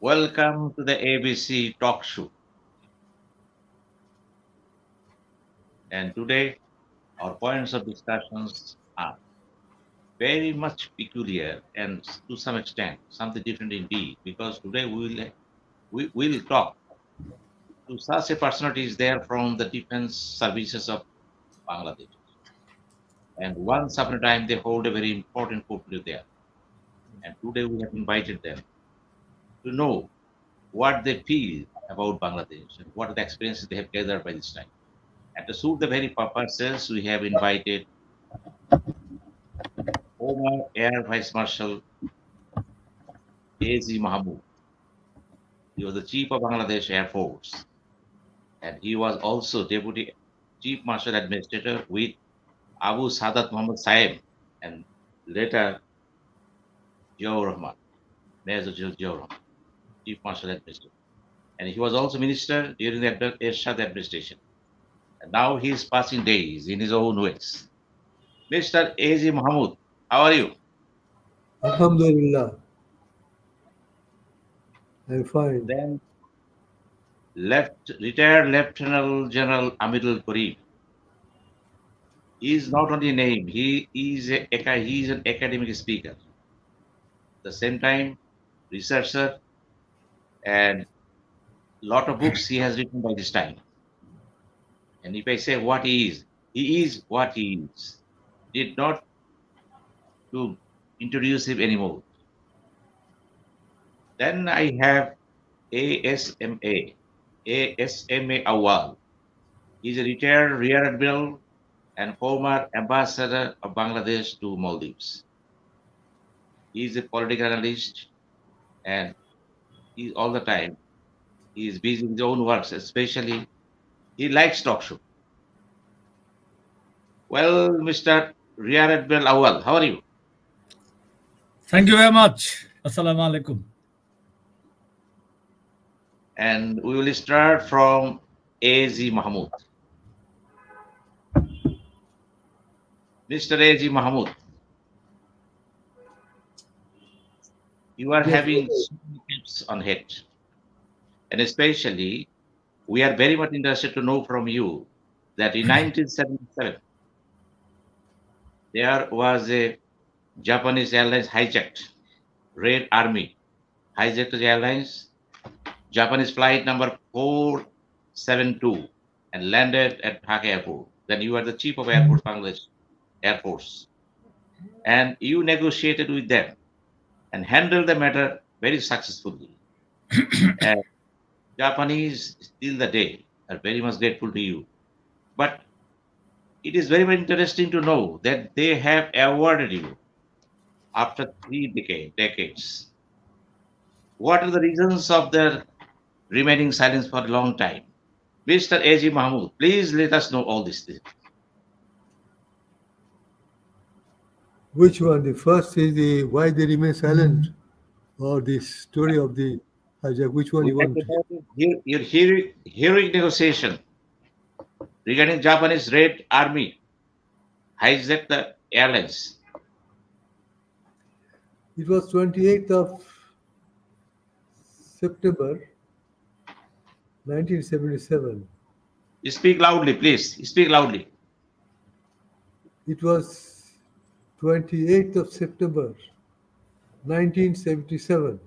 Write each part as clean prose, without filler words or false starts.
Welcome to the ABC Talk Show. And today, our points of discussions are very much peculiar and to some extent something different indeed. Because today we will talk to such a personalities there from the defense services of Bangladesh. And once upon a time, they hold a very important portfolio there. And today we have invited them to know what they feel about Bangladesh and what are the experiences they have gathered by this time. And to suit the very purposes, we have invited former Air Vice Marshal A.Z. Mahmood. He was the Chief of Bangladesh Air Force, and he was also Deputy Chief Marshal Administrator with Abu Sadat Muhammad Saeb, and later Ziaur Rahman, Major General Ziaur Rahman, Chief Marshal Administrator. And he was also Minister during the Ershad administration. And now he is passing days in his own ways. Mr. A.Z. Mahmood, how are you? Alhamdulillah. I'm fine. Then retired Lieutenant General Amidul Karim. He is not only a name, he is an academic speaker. At the same time, researcher, and lot of books he has written by this time. And if I say what he is what he is. Did not to introduce him anymore. Then I have ASMA Awal. He's a retired Rear Admiral and former ambassador of Bangladesh to Maldives. He is a political analyst, and he all the time he is busy with his own works, especially he likes talk show. Well, Mr. Rear Admiral Awal, how are you? Thank you very much. Assalamu alaikum. And we will start from A.Z. Mahmood. Mr. A.Z. Mahmood, you are having so many tips on head. And especially, we are very much interested to know from you that in 1977, there was a Japanese airlines hijacked, Red Army hijacked the airlines, Japanese flight number 472, and landed at Dhaka Airport. Then you are the Chief of Air Force, Bangladesh Air Force. And you negotiated with them and handled the matter very successfully. And Japanese, till the day, are very much grateful to you. But it is very, very interesting to know that they have awarded you after 3 decades. What are the reasons of their remaining silence for a long time? Mr. A.G. Mahmood, please let us know all these things. Which one? The first is the why they remain silent, or the story of the hijack? Which one you want? Your heroic negotiation regarding Japanese Red Army hijacked the airlines. It was 28th of September 1977. Speak loudly, please. Speak loudly. It was 28th of September 1977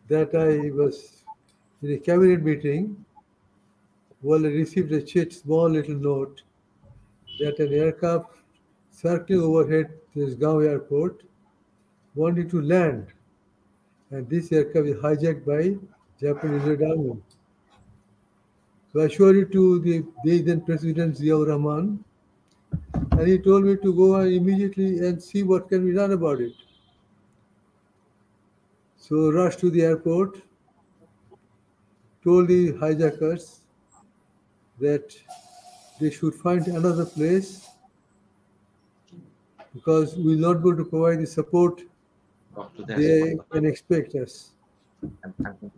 that I was in a cabinet meeting. Well, I received a small little note that an aircraft circling overhead this Gao airport wanted to land, and this aircraft is hijacked by Japanese Red Army. So I showed it to the then President Ziaur Rahman, And he told me to go immediately and see what can be done about it. So rushed to the airport, told the hijackers that they should find another place because we're not going to provide the support Talk to them. they can expect us. I'm-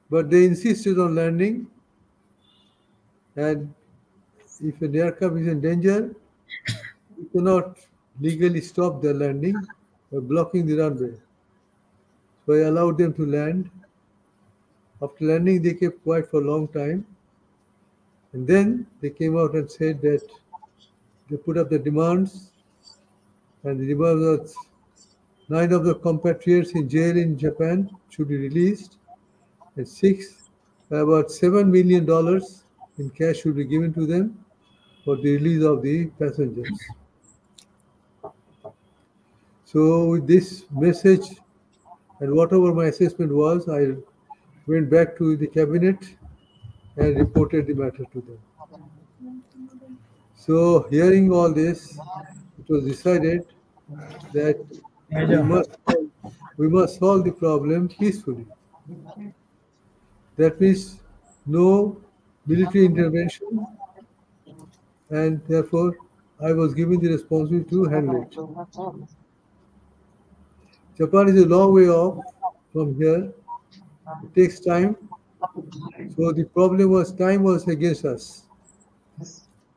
But they insisted on landing, and if an aircraft is in danger, you cannot legally stop their landing by blocking the runway. So I allowed them to land. After landing, they kept quiet for a long time. And then they came out and said that they put up the demands, and the demand was 9 of the compatriots in jail in Japan should be released, and about $7 million in cash should be given to them for the release of the passengers. So with this message and whatever my assessment was, I went back to the cabinet and reported the matter to them. So hearing all this, it was decided that we must solve the problem peacefully. That means no military intervention, and therefore I was given the responsibility to handle it. Japan is a long way off from here. It takes time. So the problem was time was against us.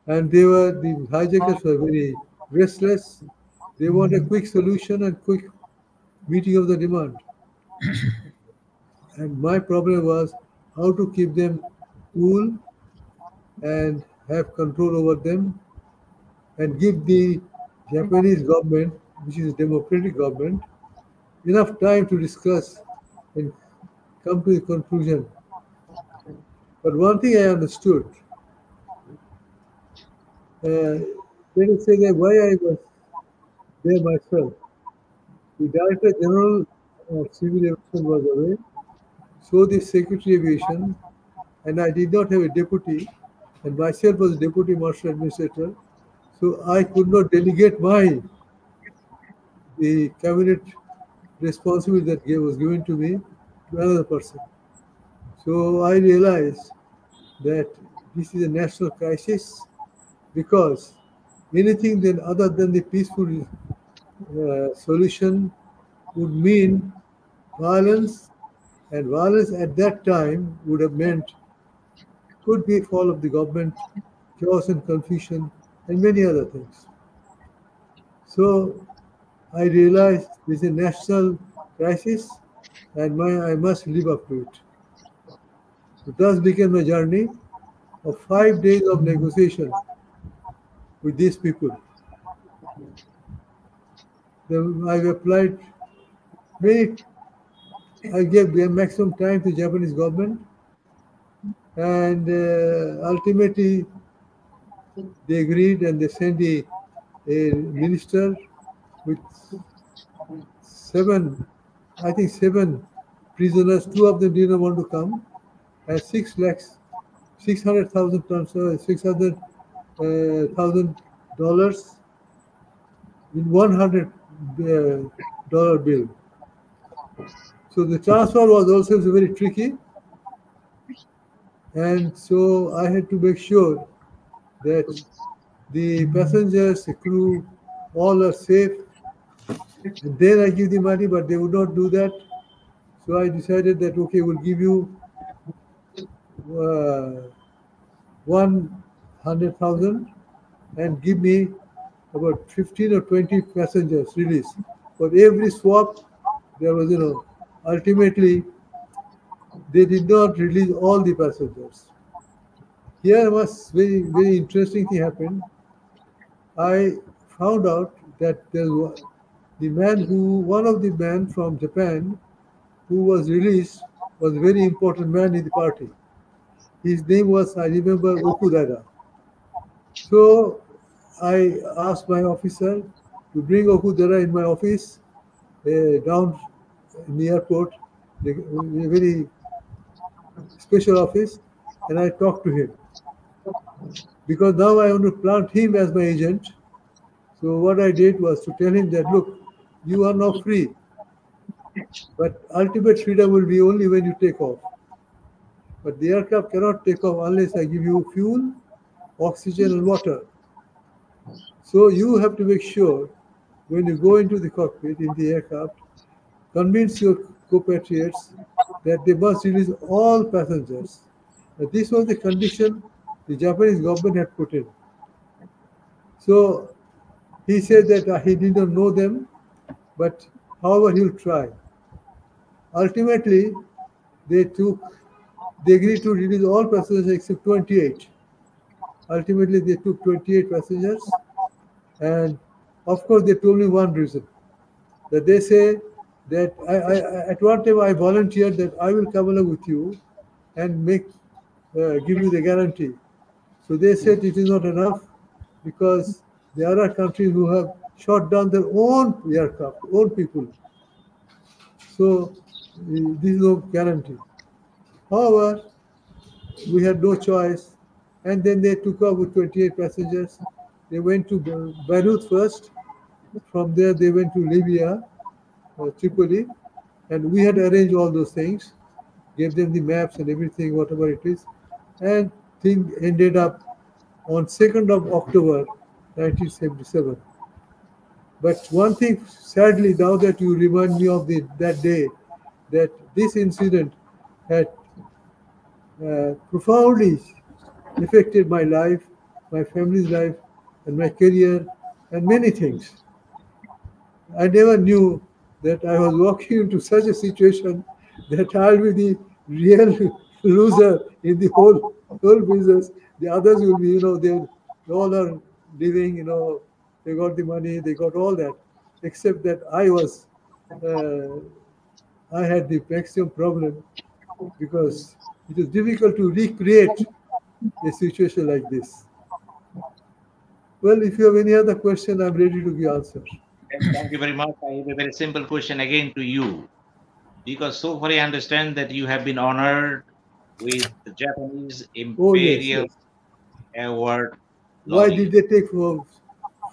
And the hijackers were very restless. They want a quick solution and quick meeting of the demand. And my problem was how to keep them cool and have control over them and give the Japanese government, which is a democratic government, enough time to discuss and come to the conclusion. But one thing I understood, let us say that why I was there myself. The Director General of Civil Aviation was away, so the Secretary Aviation, and I did not have a deputy, and myself was Deputy Marshal Administrator, so I could not delegate the cabinet responsibility that was given to me to another person. So I realized that this is a national crisis because anything then other than the peaceful solution would mean violence, and violence at that time would have meant could be fall of the government, chaos and confusion, and many other things. So I realized this is a national crisis, and I must live up to it. So thus began my journey of 5 days of negotiation with these people. Then I've applied I gave them maximum time to Japanese government, and ultimately they agreed and they sent a minister with seven prisoners. 2 of them didn't want to come, and 600,000 $600,000 in $100 bill. So the transfer was also very tricky, and so I had to make sure that the passengers, the crew, all are safe. And then I give the money, but they would not do that. So I decided that okay, we'll give you 100,000 and give me about 15 or 20 passengers released. For every swap, there was, ultimately they did not release all the passengers. Here was very, very interesting thing happened. I found out that one of the men from Japan who was released was a very important man in the party. His name was, I remember, Okudara. So I asked my officer to bring Okudara in my office down in the airport, a very special office, and I talked to him. because now I want to plant him as my agent. So what I did was to tell him that, look, you are now free, but ultimate freedom will be only when you take off. But the aircraft cannot take off unless I give you fuel, oxygen, and water. So you have to make sure when you go into the cockpit in the aircraft, convince your compatriots that they must release all passengers. This was the condition the Japanese government had put in. So he said that he did not know them, but however he'll try. Ultimately, they agreed to release all passengers except 28. Ultimately, they took 28 passengers, and of course, they told me one reason, that they say that at one time I volunteered that I will come along with you and give you the guarantee. So they said it is not enough because there are countries who have shot down their own aircraft, own people. So this is no guarantee. However, we had no choice, and then they took off with 28 passengers. They went to Beirut first. From there, they went to Libya, Tripoli, and we had arranged all those things, gave them the maps and everything, whatever it is, and thing ended up on 2nd of October, 1977. But one thing, sadly, now that you remind me of that day, that this incident had profoundly affected my life, my family's life, and my career, and many things. I never knew that I was walking into such a situation that I'll be the real loser in the whole business. The others will be, they all are living, they got the money, they got all that, except that I had the maximum problem because it is difficult to recreate a situation like this. Well, if you have any other question, I'm ready to give answers. Thank you very much. I have a very simple question again to you. Because so far I understand that you have been honored with the Japanese Imperial Award. Why did they take for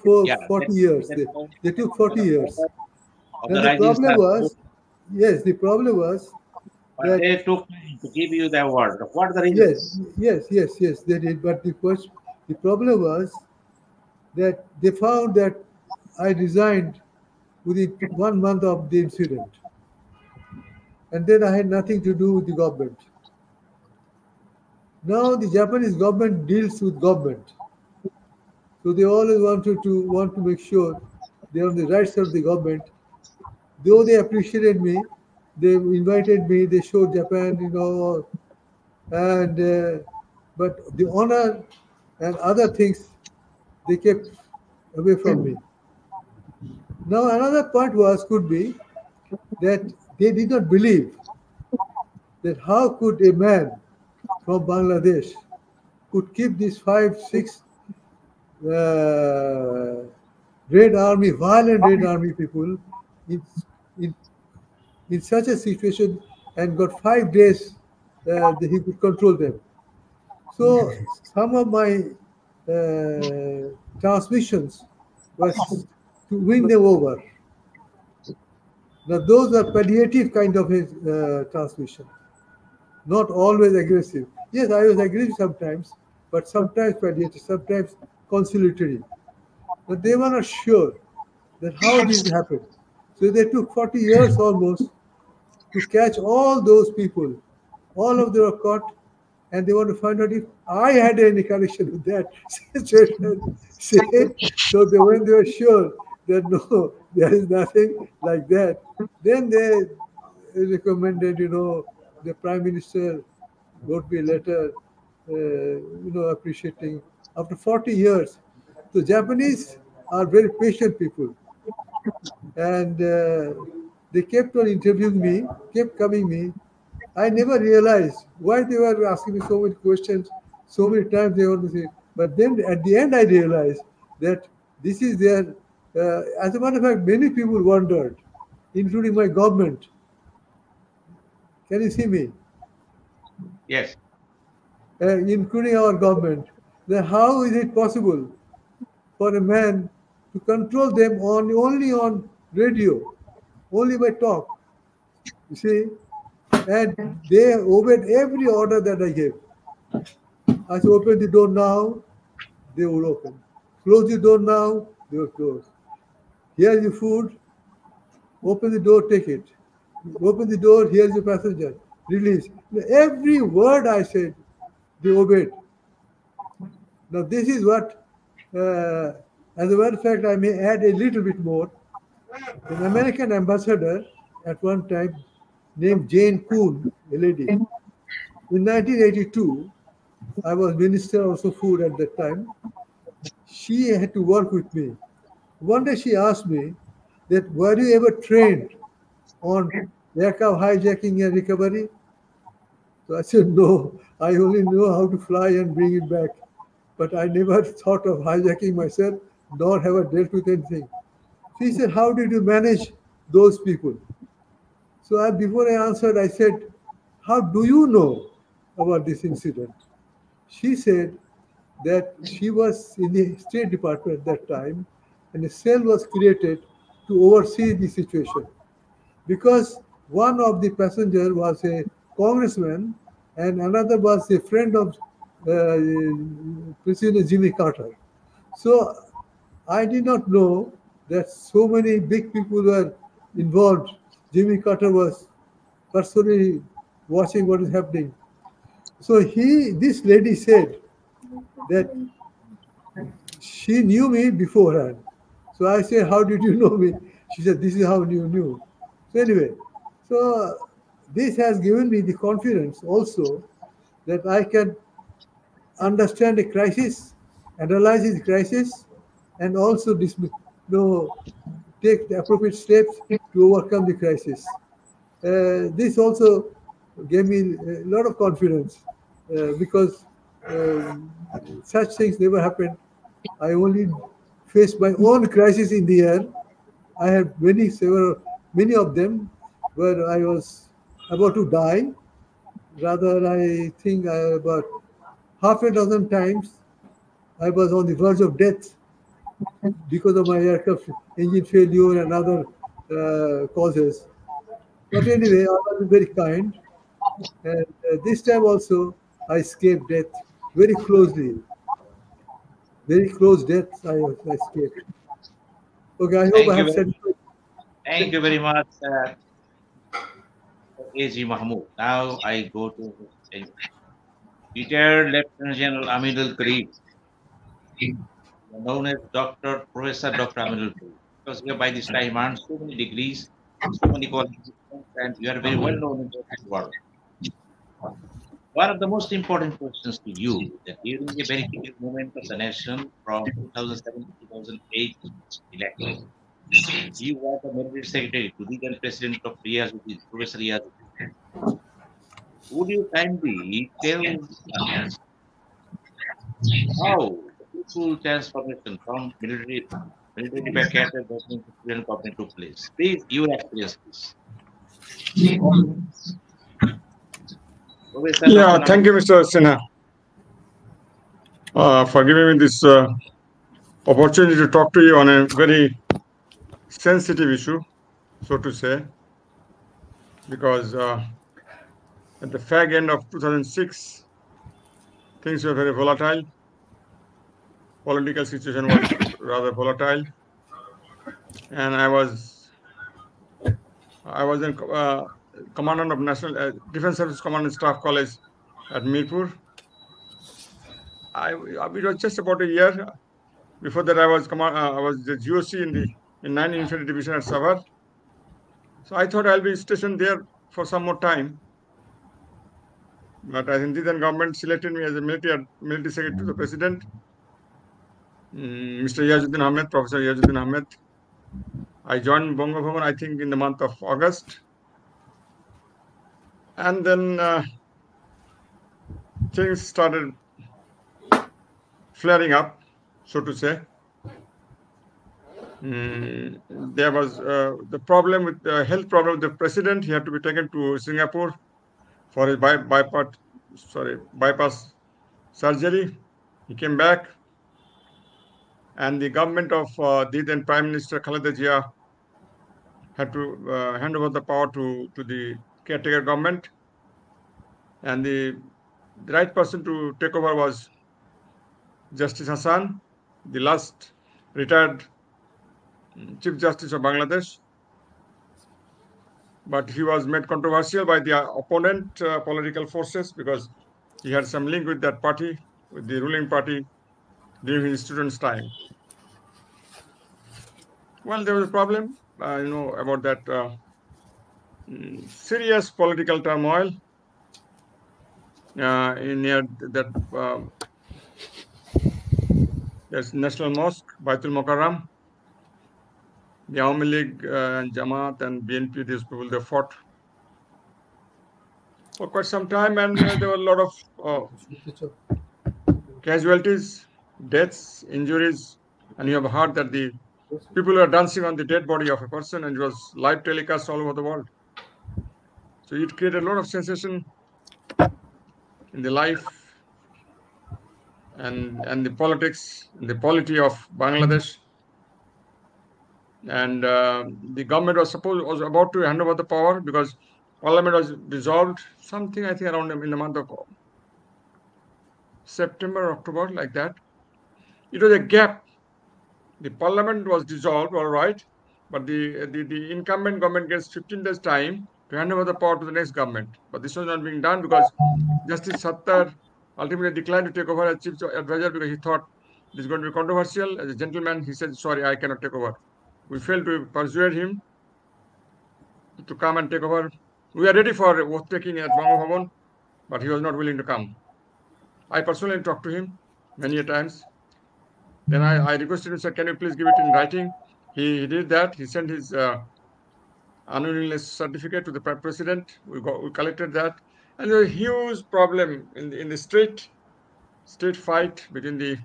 40 years? They took 40 years. And the problem was, the problem was that they took time to give you the award. What the reason? Yes, they did. But the problem was that they found that I resigned within 1 month of the incident. And then I had nothing to do with the government. Now the Japanese government deals with government. So they always want to make sure they're on the right side of the government. Though they appreciated me, they invited me, they showed Japan, and but the honor and other things they kept away from me. Now another point could be that they did not believe that how could a man from Bangladesh could keep these 5-6 violent Red Army people in such a situation and got 5 days that he could control them. So some of my transmissions was to win them over. Now those are palliative kind of transmission, not always aggressive. Yes, I was aggressive sometimes, but sometimes palliative, sometimes conciliatory. But they were not sure that how this happened. So they took 40 years almost to catch all those people. All of them were caught, and they want to find out if I had any connection with that situation. So when they were sure that no, there is nothing like that, then they recommended, the Prime Minister wrote me a letter, appreciating. After 40 years, the Japanese are very patient people, and they kept on interviewing me, kept coming me. I never realized why they were asking me so many questions, so many times they want to say. But then at the end, I realized that this is their. As a matter of fact, many people wondered, including my government. Can you see me? Yes. Including our government. then how is it possible for a man to control them only on radio, only by talk? You see, and they obeyed every order that I gave. I said, open the door now, they would open. Close the door now, they would close. Here's the food, open the door, take it. Open the door, here's the passenger, release. Every word I said, they obeyed. Now, this is what, as a matter of fact, I may add a little bit more. An American ambassador at one time named Jane Kuhn, a lady. In 1982, I was Minister of Food at that time. She had to work with me. One day she asked me that, were you ever trained on aircraft hijacking and recovery? So I said, no, I only know how to fly and bring it back. But I never thought of hijacking myself, nor have I dealt with anything. She said, how did you manage those people? So before I answered, I said, how do you know about this incident? She said that she was in the State Department at that time, and a cell was created to oversee the situation. Because one of the passengers was a congressman and another was a friend of President Jimmy Carter. So I did not know that so many big people were involved. Jimmy Carter was personally watching what is happening. So this lady said that she knew me beforehand. So I said, how did you know me? She said, this is how you knew. So anyway, so this has given me the confidence also that I can understand a crisis, analyze the crisis, and also take the appropriate steps to overcome the crisis. This also gave me a lot of confidence because such things never happened. I only faced my own crisis in the air. I had many of them where I was about to die. Rather, I think about half a dozen times I was on the verge of death because of my aircraft engine failure and other causes. But anyway, I was very kind. And this time also, I escaped death very closely. Very close death, I escaped. Okay, I hope I have said. Thank you very much, A.G. Mahmood. Now I go to retired Lieutenant General Aminul Karim, known as Professor Dr. Aminul Karim, because you have by this time earned so many degrees, so many qualifications, and you are very well known in the world. One of the most important questions to you that during a very critical moment of the nation from 2007 to 2008 election, you were the military secretary to the then president of Riyazuddin, Professor Riyazuddin. Would you kindly tell us how the peaceful transformation from military backcater government to civilian government took place? Please, your experience, please. Yeah, thank you, Mr. Sinha, for giving me this opportunity to talk to you on a very sensitive issue, so to say, because at the fag end of 2006, things were very volatile. Political situation was rather volatile, and I was in commandant of National Defense Service Command and Staff College at Mirpur. It was just about a year. Before that, I was the GOC in 9th Infantry Division at Savar. So I thought I'll be stationed there for some more time. But I think the then government selected me as a military secretary to the president, Mr. Yazuddin Ahmed, Professor Yazuddin Ahmed. I joined Bongo Bhavan, I think, in the month of August. And then things started flaring up, so to say. There was the problem with the health problem with the president. He had to be taken to Singapore for his bypass surgery. He came back, and the government of the then Prime Minister Khaleda Zia had to hand over the power to the caretaker government, and the right person to take over was Justice Hassan, the last retired Chief Justice of Bangladesh. But he was made controversial by the opponent political forces because he had some link with that party, with the ruling party, during his student's time. Well, there was a problem, about that serious political turmoil in near that there's National Mosque, Baitul Mokarram. The Awami League and Jamaat and BNP, these people, they fought for quite some time, and there were a lot of casualties, deaths, injuries, and you have heard that the people were dancing on the dead body of a person, and it was live telecast all over the world. So it created a lot of sensation in the life and the politics and the polity of Bangladesh. And the government was about to hand over the power because Parliament was dissolved, something I think around in the month of September, October, like that. It was a gap. The Parliament was dissolved, all right, but the incumbent government gets 15 days time to hand over the power to the next government. But this was not being done because Justice Sattar ultimately declined to take over as chief advisor because he thought this is going to be controversial. As a gentleman, he said, sorry, I cannot take over. We failed to persuade him to come and take over. We are ready for oath taking at Banga Bhavan, but he was not willing to come. I personally talked to him many times. Then I requested him, sir, can you please give it in writing? He did that. He sent his unwillingness certificate to the president. We collected that. And there was a huge problem in the state fight between the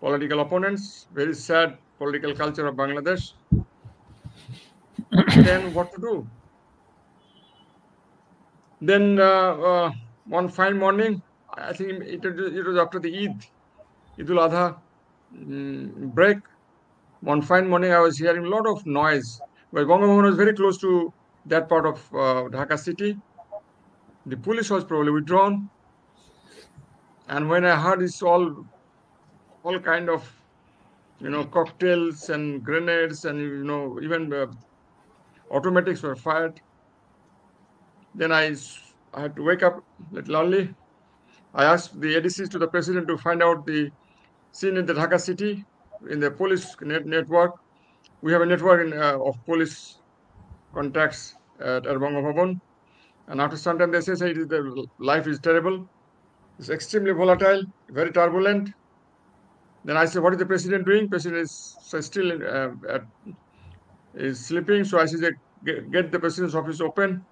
political opponents. Very sad political culture of Bangladesh. Then what to do? Then one fine morning, I think it was after the Eid al-Adha break. One fine morning, I was hearing a lot of noise. Well, Banga Bhavan was very close to that part of Dhaka city. The police was probably withdrawn. And when I heard this all kind of, cocktails and grenades and, even automatics were fired. Then I had to wake up a little early. I asked the ADCs to the president to find out the scene in the Dhaka city, in the police network. We have a network of police contacts at Banga Bhavan. And after some time, they say the life is terrible. It's extremely volatile, very turbulent. Then I said, what is the president doing? President is still is sleeping. So I said, get the president's office open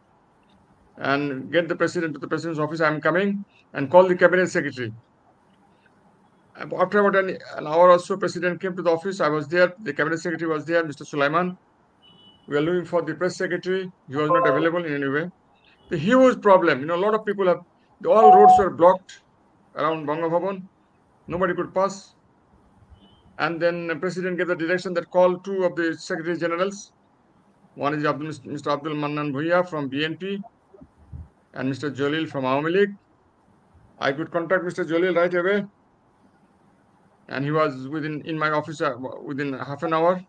and get the president to the president's office. I'm coming, and call the cabinet secretary. After about an hour or so, president came to the office. I was there. The cabinet secretary was there, Mr. Sulaiman. We were looking for the press secretary. He was not available in any way. The huge problem, a lot of people all roads were blocked around Banga Bhavan. Nobody could pass. And then the president gave the direction that call two of the secretary generals. One is Mr. Abdul Mannan Bhuiya from BNP and Mr. Jalil from Awami League. I could contact Mr. Jalil right away. And he was in my office within half an hour.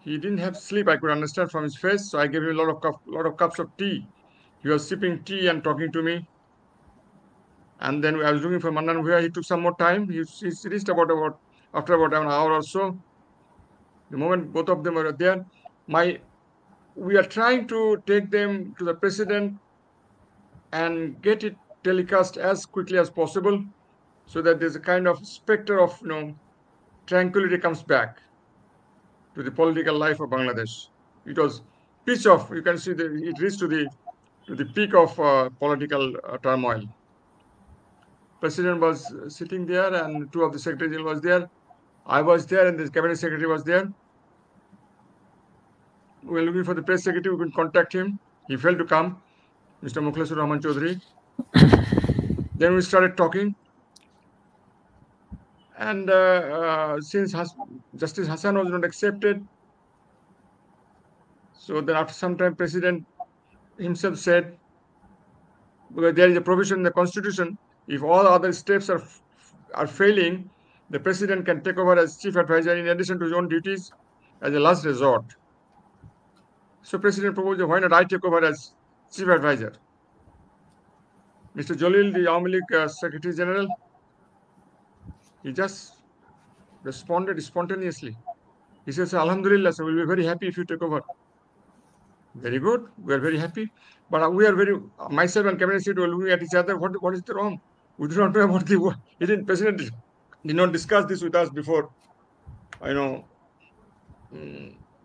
He didn't have sleep, I could understand from his face. So I gave him a lot of cups of tea. He was sipping tea and talking to me. And then I was looking for Mannan Bhuiya. He took some more time. He reached after about an hour or so. The moment both of them were there, we are trying to take them to the president and get it telecast as quickly as possible, so that there's a kind of specter of tranquility comes back to the political life of Bangladesh. It was pitch of, you can see it reached to the peak of political turmoil. President was sitting there, and two of the secretaries was there. I was there, and the cabinet secretary was there. We were looking for the press secretary. We could contact him. He failed to come, Mr. Mukhlesur Rahman Chaudhary. Then we started talking. And since Justice Hassan was not accepted, so then after some time, President himself said, because there is a provision in the Constitution, if all other steps are failing, the President can take over as chief advisor in addition to his own duties as a last resort. So President proposed, why not I take over as chief advisor? Mr. Jalil, the Awami League Secretary General, he just responded spontaneously. He says, Alhamdulillah, so we'll be very happy if you take over. Very good, we are very happy. But we are myself and Cabinet Secretary were looking at each other, what is the wrong? We do not know about the President did not discuss this with us before,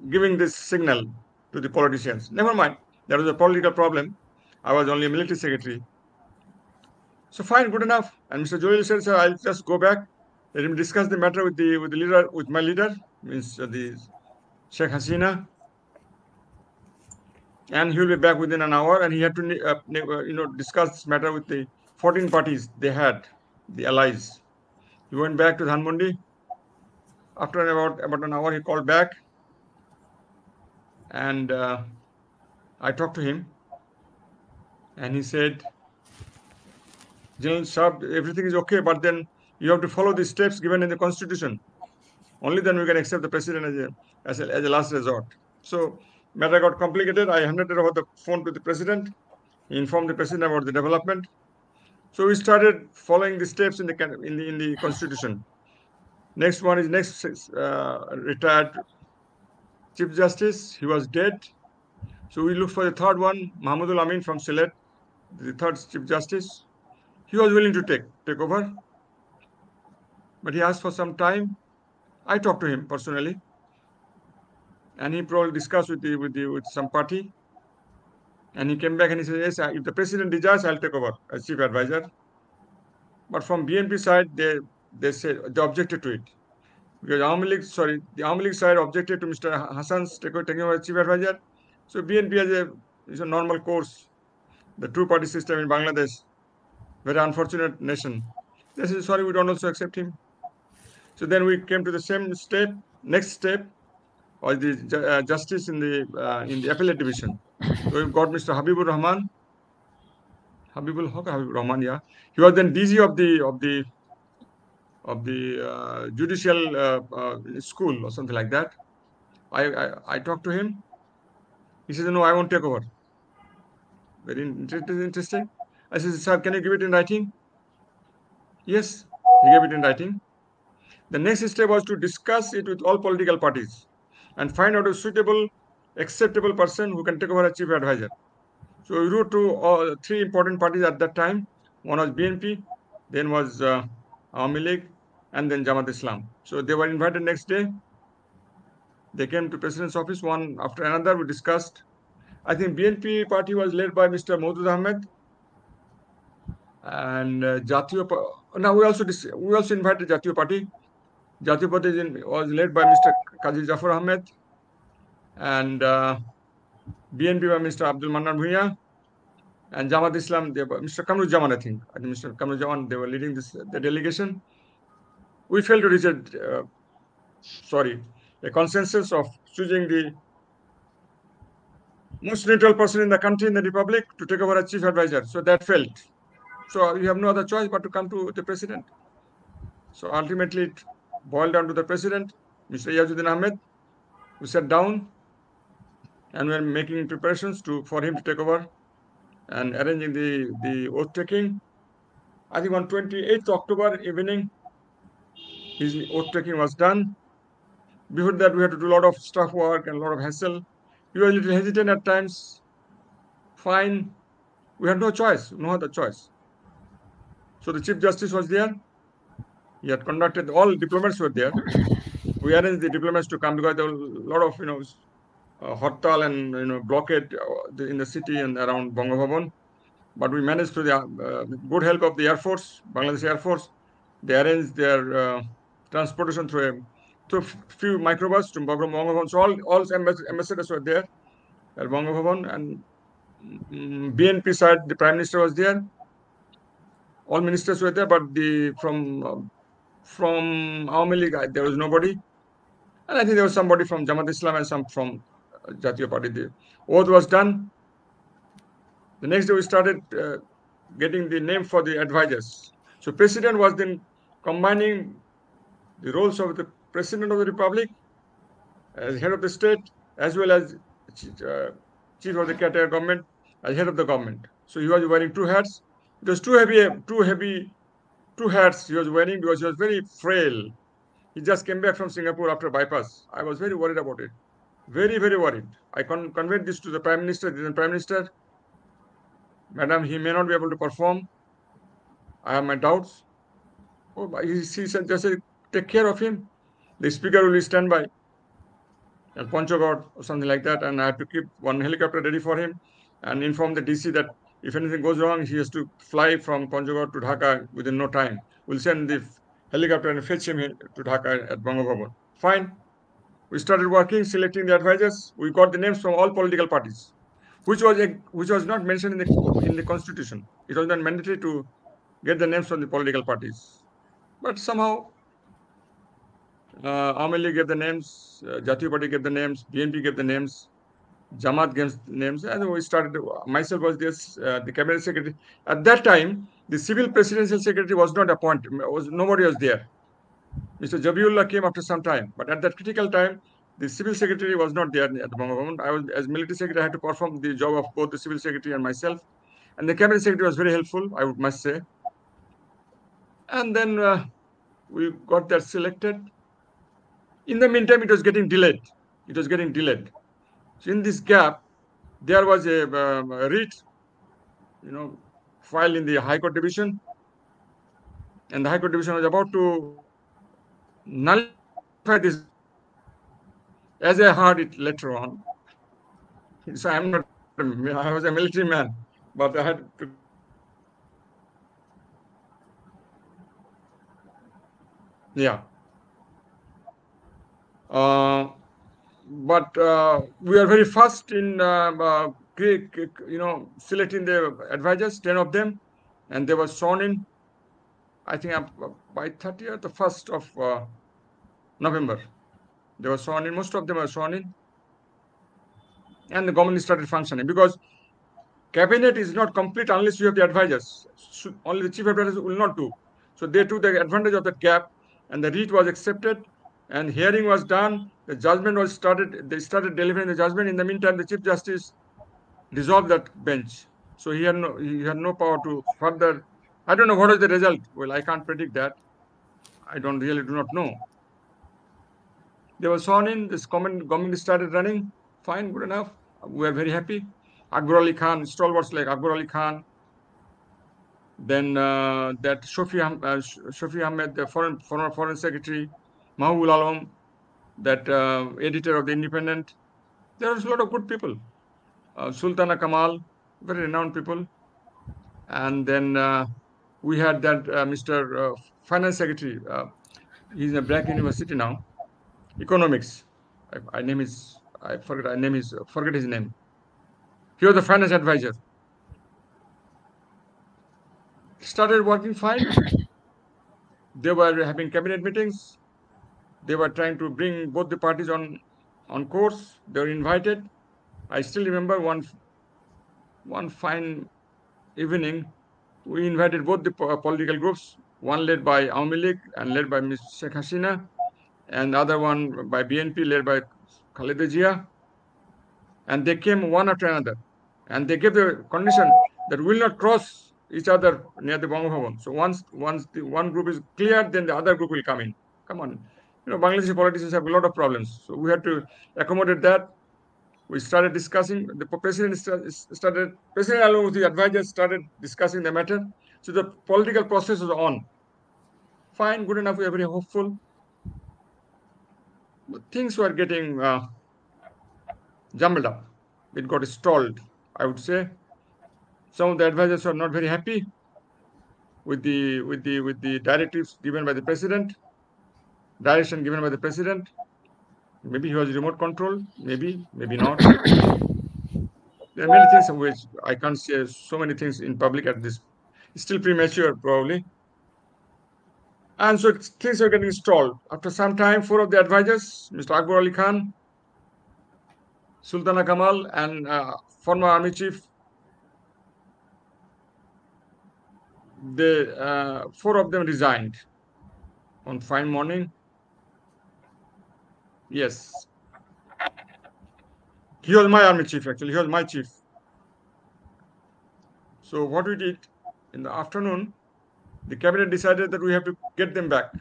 giving this signal to the politicians. Never mind, that was a political problem. I was only a military secretary. So fine, good enough. And Mr. Joel said, sir, I'll just go back. Let him discuss the matter with my leader, means the Sheikh Hasina. And he will be back within an hour. And he had to, discuss this matter with the 14 parties they had, the allies. He went back to Dhanmondi. After about an hour, he called back. And I talked to him. And he said, General Saab, everything is okay, but then you have to follow the steps given in the Constitution. Only then we can accept the President as a last resort. So matter got complicated. I handed over the phone to the President. He informed the President about the development. So we started following the steps in the Constitution. Next one is retired Chief Justice. He was dead. So we looked for the third one, Mahmudul Amin from Sylhet, the third Chief Justice. He was willing to take over, but he asked for some time. I talked to him personally, and he probably discussed with some party. And he came back and he said, yes, if the President desires, I'll take over as chief advisor. But from BNP side, they said they objected to it, because the Awami League side objected to Mr. Hassan's taking over as chief advisor. So BNP is a normal course, the two-party system in Bangladesh. Very unfortunate nation. They said, sorry, we don't also accept him. So then we came to the same step. Next step was the justice in the appellate division. So we got Mr. Habibur Rahman. Habibul Rahman, yeah. He was then DG of the judicial school or something like that. I talked to him. He said, no, I won't take over. Very interesting. I said, sir, can you give it in writing? Yes, he gave it in writing. The next step was to discuss it with all political parties and find out a suitable, acceptable person who can take over as chief advisor. So we wrote to all three important parties at that time. One was BNP, then was Awami League, and then Jamaat Islam. So they were invited next day. They came to President's office, one after another. We discussed. I think BNP party was led by Mr. Maudud Ahmed. And now we also invited Jatiyo Party. Jatiyo Party was led by Mr. Qazi Jafar Ahmed, and BNP by Mr. Abdul Mannan Bhuiya, and Jamaat Islam, Mr. Kamruzzaman, I think Mr. Kamruzzaman, they were leading the delegation. We failed to reach a consensus of choosing the most neutral person in the country, in the Republic, to take over as chief advisor. So that failed. So you have no other choice but to come to the President. So ultimately, it boiled down to the President, Mr. Yazuddin Ahmed. We sat down and we are making preparations for him to take over and arranging the oath taking. I think on 28th October evening, his oath taking was done. Before that, we had to do a lot of staff work and a lot of hassle. We were a little hesitant at times. Fine. We had no choice, no other choice. So the Chief Justice was there. He had conducted, all diplomats were there. We arranged the diplomats to come because there was a lot of, hartal and blockade in the city and around Banga Bhavan. But we managed through the good help of the Air Force, Bangladesh Air Force. They arranged their transportation through a few microbus to Banga Bhavan. So all ambassadors were there at Banga Bhavan, and BNP side, the Prime Minister was there. All ministers were there, but from from Awami League, there was nobody. And I think there was somebody from Jamaat Islam and some from Jatiya Party. The oath was done. The next day we started getting the name for the advisors. So president was then combining the roles of the president of the republic as head of the state, as well as chief of the caretaker government as head of the government. So he was wearing two hats. It was too heavy hats he was wearing because he was very frail. He just came back from Singapore after bypass. I was very worried about it. Very, very worried. I conveyed this to the Prime Minister. The Prime Minister, Madam, he may not be able to perform. I have my doubts. Oh, he said, just take care of him. The speaker will stand by at Panchagod or something like that, and I have to keep one helicopter ready for him and inform the DC that if anything goes wrong, he has to fly from Panchagod to Dhaka within no time. We'll send the helicopter and fetch him to Dhaka at Bangabhavan. Fine. We started working, selecting the advisors. We got the names from all political parties, which was not mentioned in the constitution. It was not mandatory to get the names from the political parties, but somehow Awami League gave the names, Jatiya Party gave the names, BNP gave the names, Jamaat gave the names, and we started. Myself was the cabinet secretary. At that time, the civil presidential secretary was not appointed. Nobody was there. Mr. Jabiullah came after some time, but at that critical time, the civil secretary was not there at the moment. I was, as military secretary, I had to perform the job of both the civil secretary and myself. And the cabinet secretary was very helpful, I must say. And then we got that selected. In the meantime, it was getting delayed. So in this gap, there was a writ, filed in the High Court Division, and the High Court Division was about to nullify this, as I heard it later on. So I was a military man, but I had to. Yeah. But we are very fast in selecting the advisors, 10 of them, and they were sworn in, I think by 30th, the 1st of November. They were sworn in, most of them were sworn in, and the government started functioning, because cabinet is not complete unless you have the advisors. Only the chief advisors will not do. So they took the advantage of that gap, and the writ was accepted, and hearing was done. The judgment was started. They started delivering the judgment. In the meantime, the Chief Justice dissolved that bench. So he had no power to further. I don't know what is the result. Well, I can't predict that. I do not know. They were sworn in. This government started running. Fine, good enough. We are very happy. Akbar Ali Khan, stalwarts like Akbar Ali Khan. Then that Shafi Ahmed, the former foreign secretary, Mahbub Alam, that editor of the Independent. There was a lot of good people. Sultana Kamal, very renowned people. And then we had that Mr. Finance Secretary. He's in a black university now. Economics. I forget his name. He was the finance advisor. Started working fine. They were having cabinet meetings. They were trying to bring both the parties on course. They were invited. I still remember one fine evening, we invited both the political groups, one led by Awami League and led by Ms. Sheikh Hasina, and the other one by BNP led by Khaleda Zia. And they came one after another. And they gave the condition that we will not cross each other near the Bangabhavan. So once the one group is cleared, then the other group will come in. Come on. Bangladeshi politicians have a lot of problems. So we had to accommodate that. We started discussing. The president along with the advisors started discussing the matter. So the political process was on. Fine, good enough. We are very hopeful. But things were getting jumbled up. It got stalled, I would say. Some of the advisors were not very happy with the directives given by the president, direction given by the president. Maybe he was remote control, maybe not. There are many things of which I can't say so many things in public at this. It's still premature, probably. And so things are getting stalled. After some time, 4 of the advisors, Mr. Akbar Ali Khan, Sultana Kamal, and former army chief, they 4 of them resigned on fine morning. Yes, he was my army chief. Actually, he was my chief. So what we did in the afternoon, the cabinet decided that we have to get them back.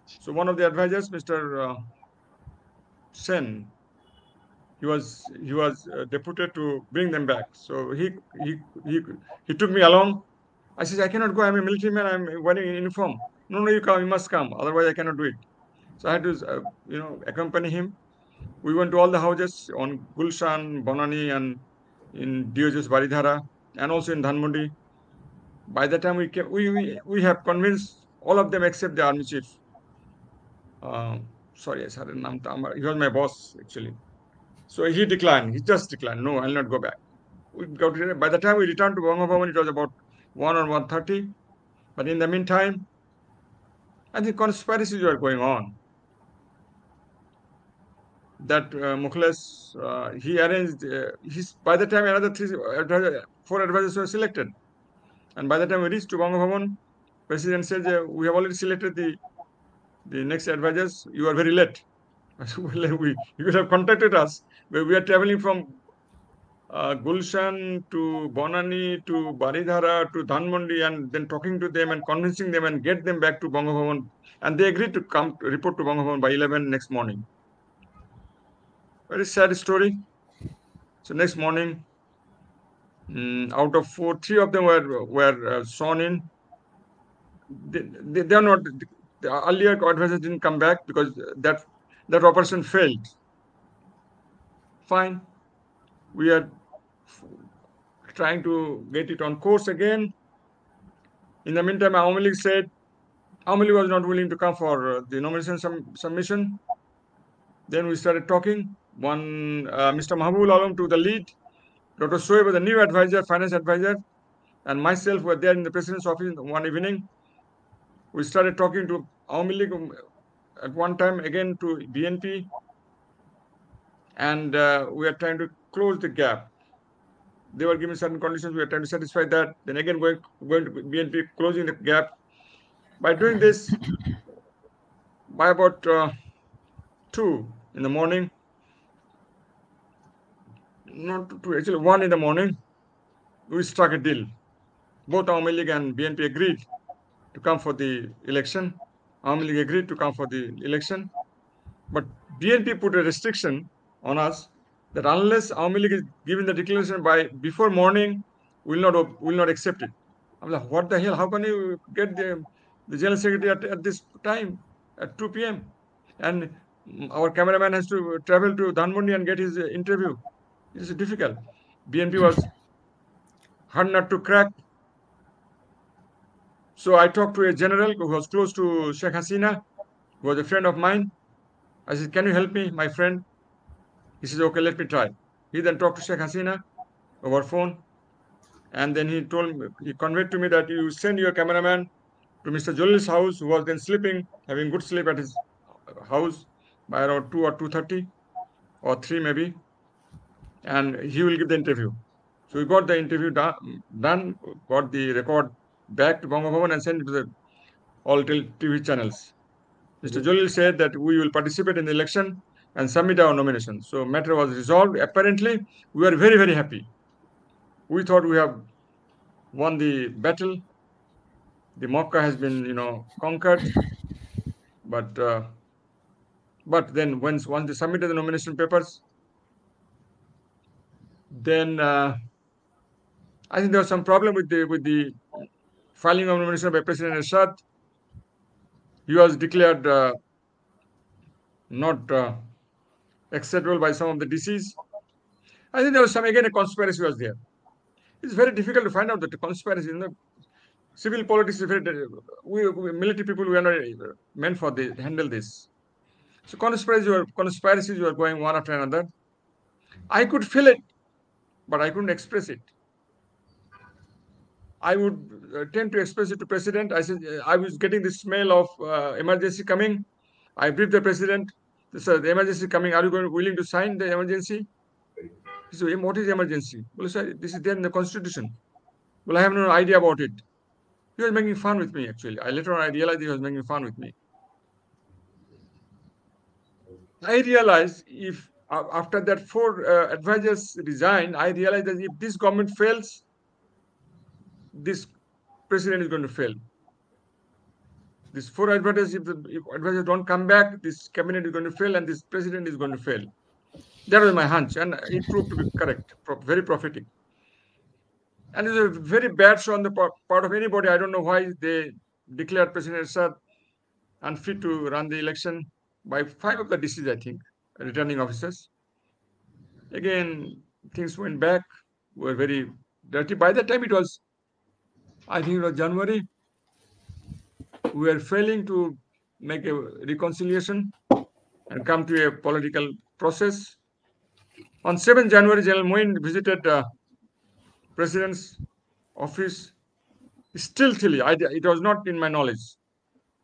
So one of the advisors, Mr. Sen, he was deputed to bring them back. So he took me along. I said, I cannot go. I'm a military man. I'm wearing a uniform. No, you come. You must come. Otherwise, I cannot do it. So I had to, accompany him. We went to all the houses on Gulshan, Bonani, and in Diogenes Baridhara, and also in Dhanmondi. By the time we came, we have convinced all of them except the army chief. Sorry, I said his name. He was my boss actually. So he declined. He just declined. No, I'll not go back. By the time we returned to Banga Bhavan, it was about 1 or 1:30. But in the meantime, I think conspiracies were going on. That Mukhlis, he arranged, by the time another 4 advisors were selected. And by the time we reached to Banga Bhavan, President said, we have already selected the next advisors. You are very late. You could have contacted us. We are traveling from Gulshan to Bonani to Baridhara to Dhanmondi, and then talking to them and convincing them and get them back to Banga Bhavan. And they agreed to come to report to Banga Bhavan by 11 next morning. Very sad story. So next morning, out of 4, 3 of them were sworn in. They are not. The earlier advisors didn't come back because that operation failed. Fine. We are trying to get it on course again. In the meantime, Awami League said Awami League was not willing to come for the nomination submission. Then we started talking. Mr. Mahbubul Alam took the lead. Dr. Shoaib was the new advisor, finance advisor, and myself were there in the president's office one evening. We started talking to Awami League at one time, again to BNP, and we are trying to close the gap. They were giving certain conditions. We are trying to satisfy that. Then again going to BNP, closing the gap. By doing this, by about 2 in the morning, not 2, actually 1 in the morning, we struck a deal. Both Awami League and BNP agreed to come for the election. Awami League agreed to come for the election. But BNP put a restriction on us that unless Awami League is given the declaration by before morning, will not accept it. I'm like, what the hell? How can you get the general secretary at this time, at 2 p.m.? And our cameraman has to travel to Dhanmondi and get his interview. It is difficult. BNP was hard nut to crack. So I talked to a general who was close to Sheikh Hasina, who was a friend of mine. I said, can you help me, my friend? He says, okay, let me try. He then talked to Sheikh Hasina over phone. And then he conveyed to me that you send your cameraman to Mr. Jalil's house, who was then sleeping, having good sleep at his house by around 2 or 2:30 or 3 maybe. And he will give the interview. So we got the interview done, got the record back to Banga Bhavan and sent it to all TV channels. Mr. Jalil said that we will participate in the election and submit our nomination. So matter was resolved. Apparently, we were very, very happy. We thought we have won the battle. The Makkah has been, conquered. But then once they submitted the nomination papers, then I think there was some problem with the filing of nomination by President Ershad. He was declared not acceptable by some of the DCs. I think there was a conspiracy was there. It's very difficult to find out the conspiracy. Civil politics is very. We military people, we are not meant for handle this. So conspiracies were going one after another. I could feel it, but I couldn't express it. I would tend to express it to President. I said, I was getting the smell of emergency coming. I briefed the President. Sir, the emergency coming. Are you willing to sign the emergency? He said, what is emergency? Well, sir, this is there in the Constitution. Well, I have no idea about it. He was making fun with me, actually. Later on, I realized he was making fun with me. I realized if after that 4 advisors resigned, I realized that if this government fails, this president is going to fail. These 4 advisors, if advisors don't come back, this cabinet is going to fail and this president is going to fail. That was my hunch, and it proved to be correct, very prophetic. And it's a very bad show on the part of anybody. I don't know why they declared President Assad unfit to run the election by 5 of the DCs, I think, returning officers. Again, things went back, were very dirty. By that time, it was, I think it was January. We were failing to make a reconciliation and come to a political process. On 7 January, General Moin visited President's office stealthily. It was not in my knowledge.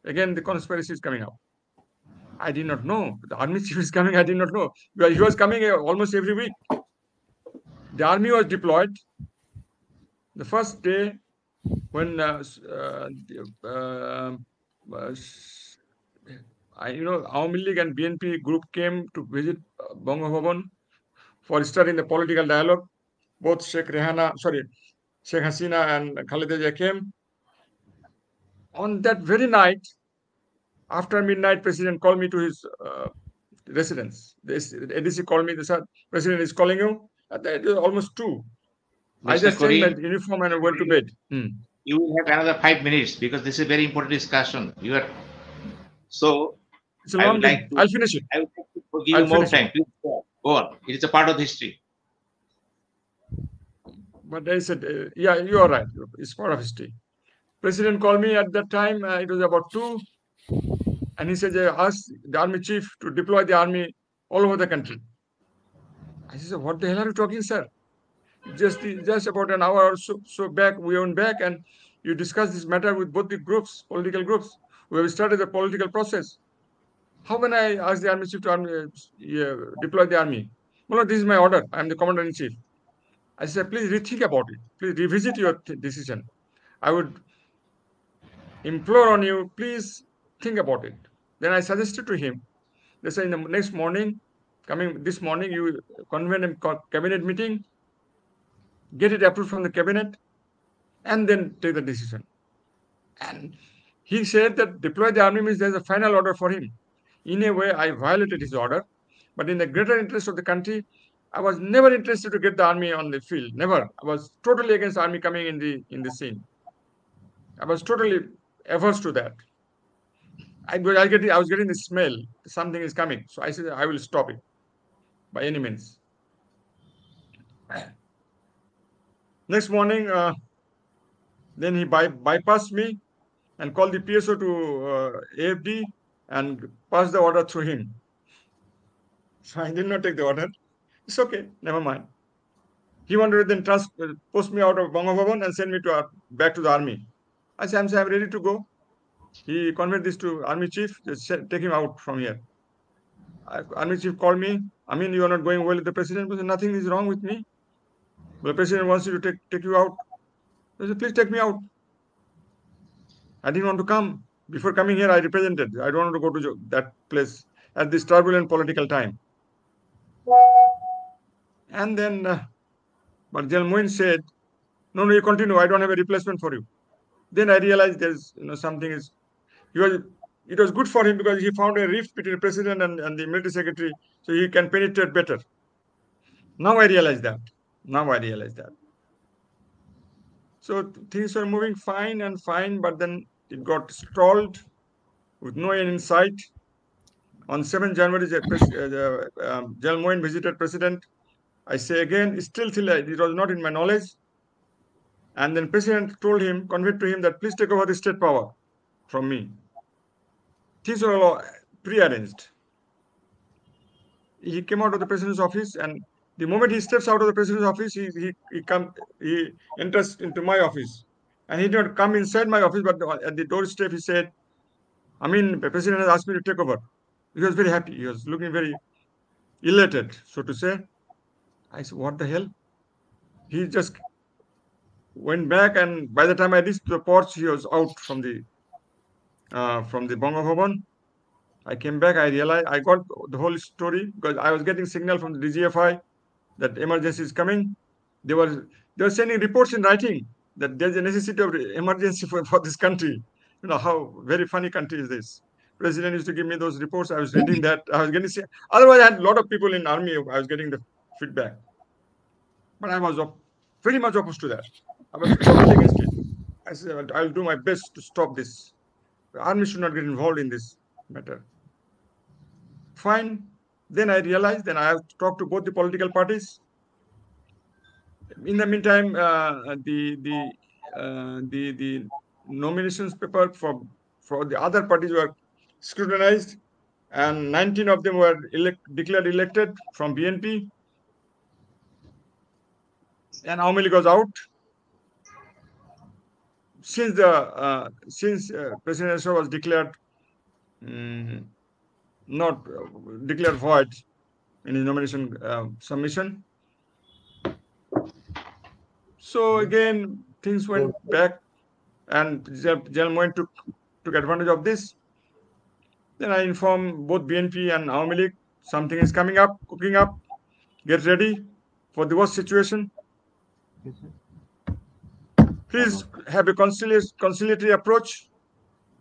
Again, the conspiracy is coming up. I did not know. The army chief is coming, I did not know. Because he was coming almost every week. The army was deployed. The first day when Awami League and BNP group came to visit Bangabhavan for starting the political dialogue, both Sheikh Hasina and Khaleda Zia came. On that very night, after midnight, President called me to his residence. The ADC called me. They said, President is calling you. It was almost 2. I just changed my uniform and I went to bed. You will have another 5 minutes because this is a very important discussion. It's a long thing. I'll finish it. I would like to give you more time. Please go on. It is a part of history. But I said, yeah, you are right. It's part of history. President called me at that time. It was about 2. And he said, ask the army chief to deploy the army all over the country. I said, what the hell are you talking, sir? Just about an hour or so back, we went back and you discussed this matter with both the groups, political groups. We have started the political process. How can I ask the army chief to deploy the army? Well, no, this is my order. I am the commander-in-chief. I said, please rethink about it. Please revisit your decision. I would implore on you, please think about it. Then I suggested to him, they said in the next morning, this morning, you convene a cabinet meeting, get it approved from the cabinet, and then take the decision. And he said that deploy the army means there's a final order for him. In a way, I violated his order, but in the greater interest of the country, I was never interested to get the army on the field. Never. I was totally against the army coming in the scene. I was totally averse to that. I was getting the smell. Something is coming. So I said, I will stop it by any means. Next morning, then he bypassed me and called the PSO to AFD and passed the order through him. So I did not take the order. It's okay, never mind. He wanted to then post me out of Bangabhavan and send me back to the army. I said, I'm ready to go. He conveyed this to army chief, just take him out from here. Army chief called me. I mean, you are not going well with the president. But nothing is wrong with me. But the president wants you to take you out. I said, please take me out. I didn't want to come. Before coming here, I represented. I don't want to go to that place at this turbulent political time. And then, but General Moin said, no, you continue. I don't have a replacement for you. Then I realized there's something is. It was good for him because he found a rift between the president and the military secretary, so he can penetrate better. Now I realize that. So things were moving fine, but then it got stalled with no end in sight. On 7 January, General Moin visited President. I say again, still it was not in my knowledge. And then President conveyed to him that please take over the state power from me. Things were all prearranged. He came out of the president's office, and the moment he steps out of the president's office, he enters into my office And he did not come inside my office, but at the doorstep, he said, I mean, the president has asked me to take over. He was very happy. He was looking very elated, so to say. I said, what the hell? He just went back, and by the time I reached the porch, he was out from the Bongo Bhavan. I came back, I realized, I got the whole story because I was getting signal from the DGFI that emergency is coming. They were sending reports in writing that there's a necessity of emergency for this country. You know, how very funny country is this. President used to give me those reports. I was reading that. I was getting, otherwise I had a lot of people in army. I was getting the feedback. But I was very much opposed to that. I was totally against it. I said, I'll do my best to stop this. The army should not get involved in this matter. Fine. Then I realized, then I have to talk to both the political parties. In the meantime, the nominations paper for the other parties were scrutinized, and 19 of them were declared elected from BNP, and Awami League was out. Since President Ashok was declared not declared void in his nomination submission. So again, things went back, and General Moin took advantage of this. Then I informed both BNP and Awami League, something is coming up, cooking up, get ready for the worst situation. Please have a conciliatory approach,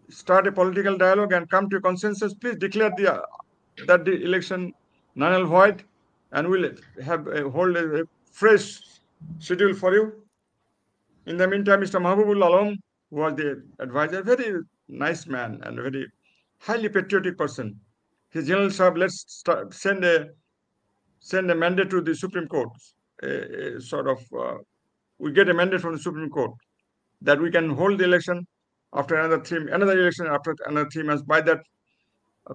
start a political dialogue and come to a consensus. Please declare that the election null and void, and we'll hold a fresh schedule for you. In the meantime, Mr. Mahbubul Alam, who was the advisor, very nice man and a very highly patriotic person. His General Sahab, let's send a mandate to the Supreme Court, we get a mandate from the Supreme Court that we can hold the election after another election after another 3 months. By that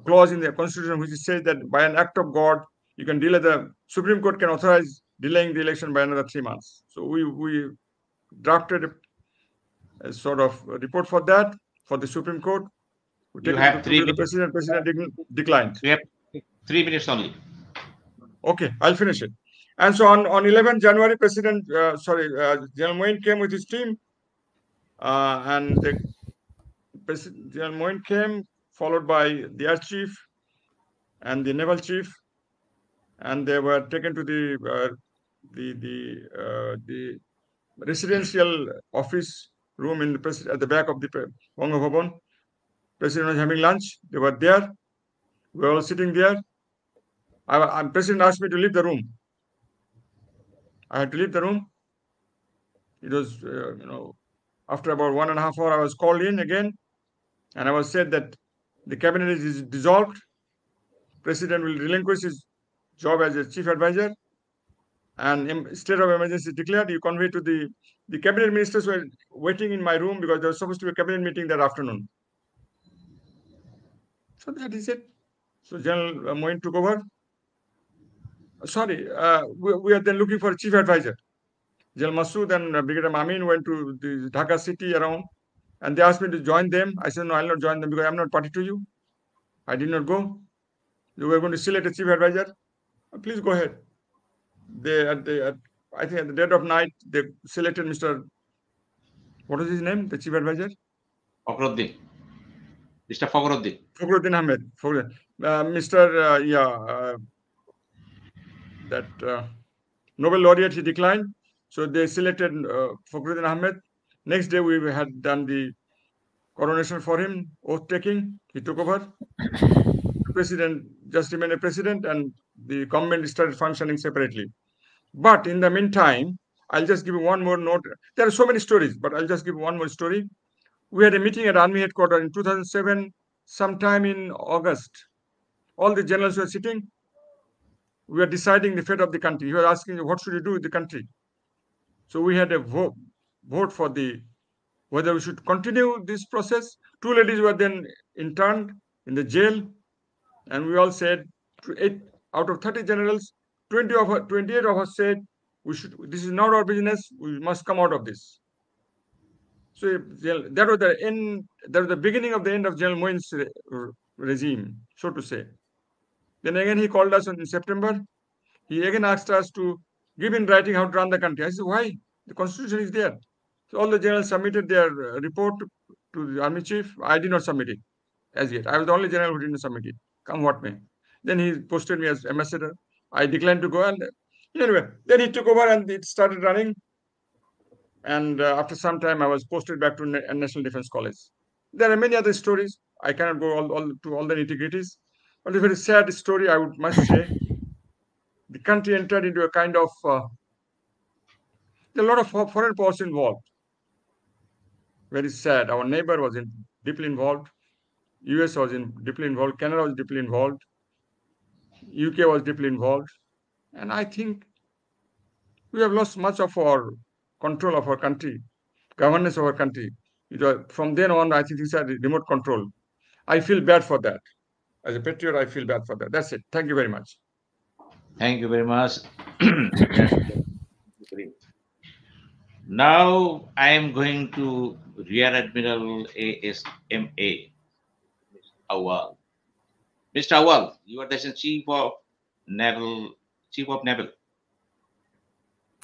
clause in the Constitution, which says that by an act of God, you can delay the Supreme Court can authorize delaying the election by another 3 months. So we drafted a sort of report for that for the Supreme Court. You have 3 minutes. The President declined. We have 3 minutes only. Okay, I'll finish it. And so on 11 January, General Moin came with his team, and General Moin came, followed by the Air Chief and the Naval Chief, and they were taken to the residential office room at the back of the Bongo Bhavan. President was having lunch. They were there. We were all sitting there. President asked me to leave the room. I had to leave the room. It was, after about 1.5 hours, I was called in again, and I was said that the cabinet is dissolved. President will relinquish his job as a chief advisor, and state of emergency declared. You convey to the cabinet ministers were waiting in my room because there was supposed to be a cabinet meeting that afternoon. So that is it. So General Moin took over. Sorry, we are then looking for a chief advisor. General Masood and Brigadier Amin went to the Dhaka city around, and they asked me to join them. I said, no, I'll not join them because I'm not party to you. I did not go. You were going to select a chief advisor. Please go ahead. I think at the dead of night, they selected Mr. What was his name? The chief advisor? Fakhruddin. Mr. Fakhruddin. Fakhruddin Ahmed. Nobel laureate, he declined. So they selected Fakhruddin Ahmed. Next day, we had done the coronation for him, oath taking. He took over. The president just remained a president, and the government started functioning separately. But in the meantime, I'll just give you one more note. There are so many stories, but I'll just give one more story. We had a meeting at Army headquarters in 2007, sometime in August. All the generals were sitting. We were deciding the fate of the country. He was asking, what should we do with the country? So we had a vote for whether we should continue this process. 2 ladies were then interned in the jail, and we all said, 8 out of 30 generals, 28 of us said, this is not our business, we must come out of this. So that was the end. That was the beginning of the end of General Moin's regime, so to say. Then again he called us in September. He again asked us to give in writing how to run the country. I said, why? The constitution is there. So all the generals submitted their report to the army chief. I did not submit it as yet. I was the only general who didn't submit it, come what may. Then he posted me as ambassador. I declined to go, and anyway, then he took over and it started running. And after some time, I was posted back to National Defense College. There are many other stories. I cannot go to all the nitty-gritties, but a very sad story, I must say. The country entered into a kind of there are a lot of foreign powers involved. Very sad. Our neighbor was deeply involved. US was deeply involved. Canada was deeply involved. UK was deeply involved. And I think we have lost much of our control of our country, governance of our country. From then on, I think these are remote control. I feel bad for that. As a patriot, I feel bad for that. That's it. Thank you very much. Thank you very much. Now I am going to Rear Admiral ASMA, Mr. Awal. Mr. Awal, you are the Chief of Naval.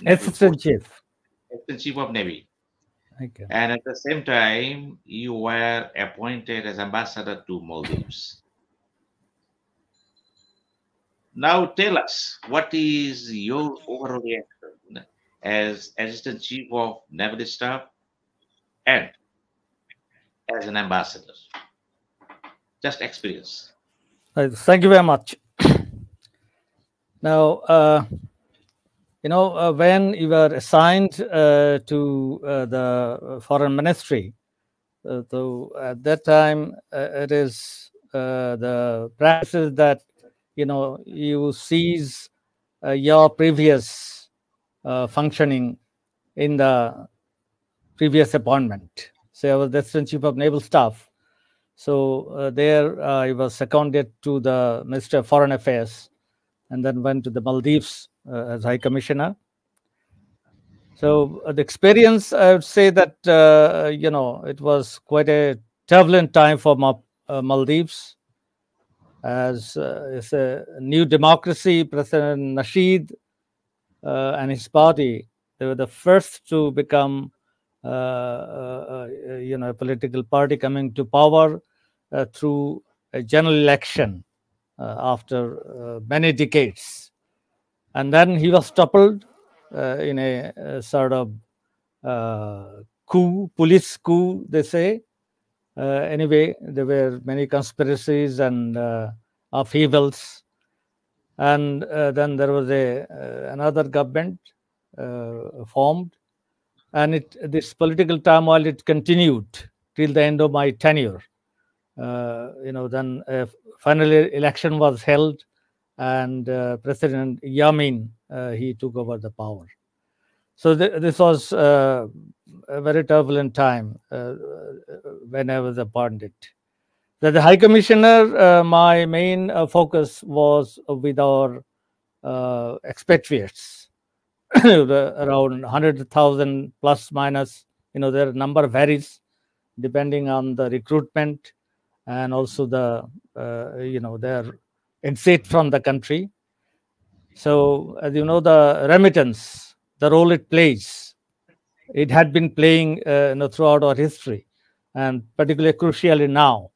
Assistant Chief. Assistant Chief of Navy. Okay. And at the same time, you were appointed as ambassador to Maldives. Now tell us, what is your overall reaction as Assistant Chief of Naval Staff and as an ambassador? Just experience. Thank you very much. Now, when you were assigned to the Foreign Ministry, so at that time, it is the practice that you cease your previous functioning in the previous appointment. So I was the Assistant Chief of Naval Staff. So there I was seconded to the Ministry of Foreign Affairs and then went to the Maldives as High Commissioner. So the experience, I would say that, it was quite a turbulent time for Maldives. As it's a new democracy, President Nasheed and his party, they were the first to become, a political party coming to power through a general election after many decades. And then he was toppled in a sort of coup, police coup, they say. Anyway, there were many conspiracies and upheavals. And then there was another government formed. And this political turmoil, it continued till the end of my tenure. Then finally election was held, and President Yamin, he took over the power. So this was a very turbulent time when I was appointed. The High Commissioner, my main focus was with our expatriates, around 100,000 plus minus. Their number varies depending on the recruitment and also the their exit from the country. So as you know, the remittance, the role it plays, it had been playing throughout our history, and particularly crucially now.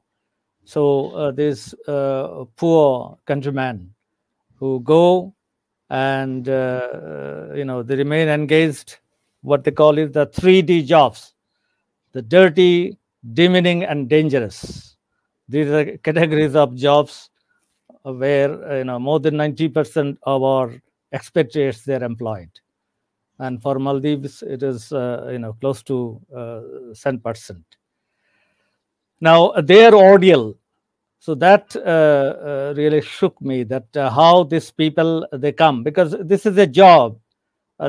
So these poor countrymen who go and they remain engaged, what they call is the 3D jobs: the dirty, demeaning, and dangerous. These are categories of jobs where more than 90% of our expatriates, they're employed. And for Maldives, it is close to 7%. Now their ordeal, so that really shook me, that how these people they come, because this is a job.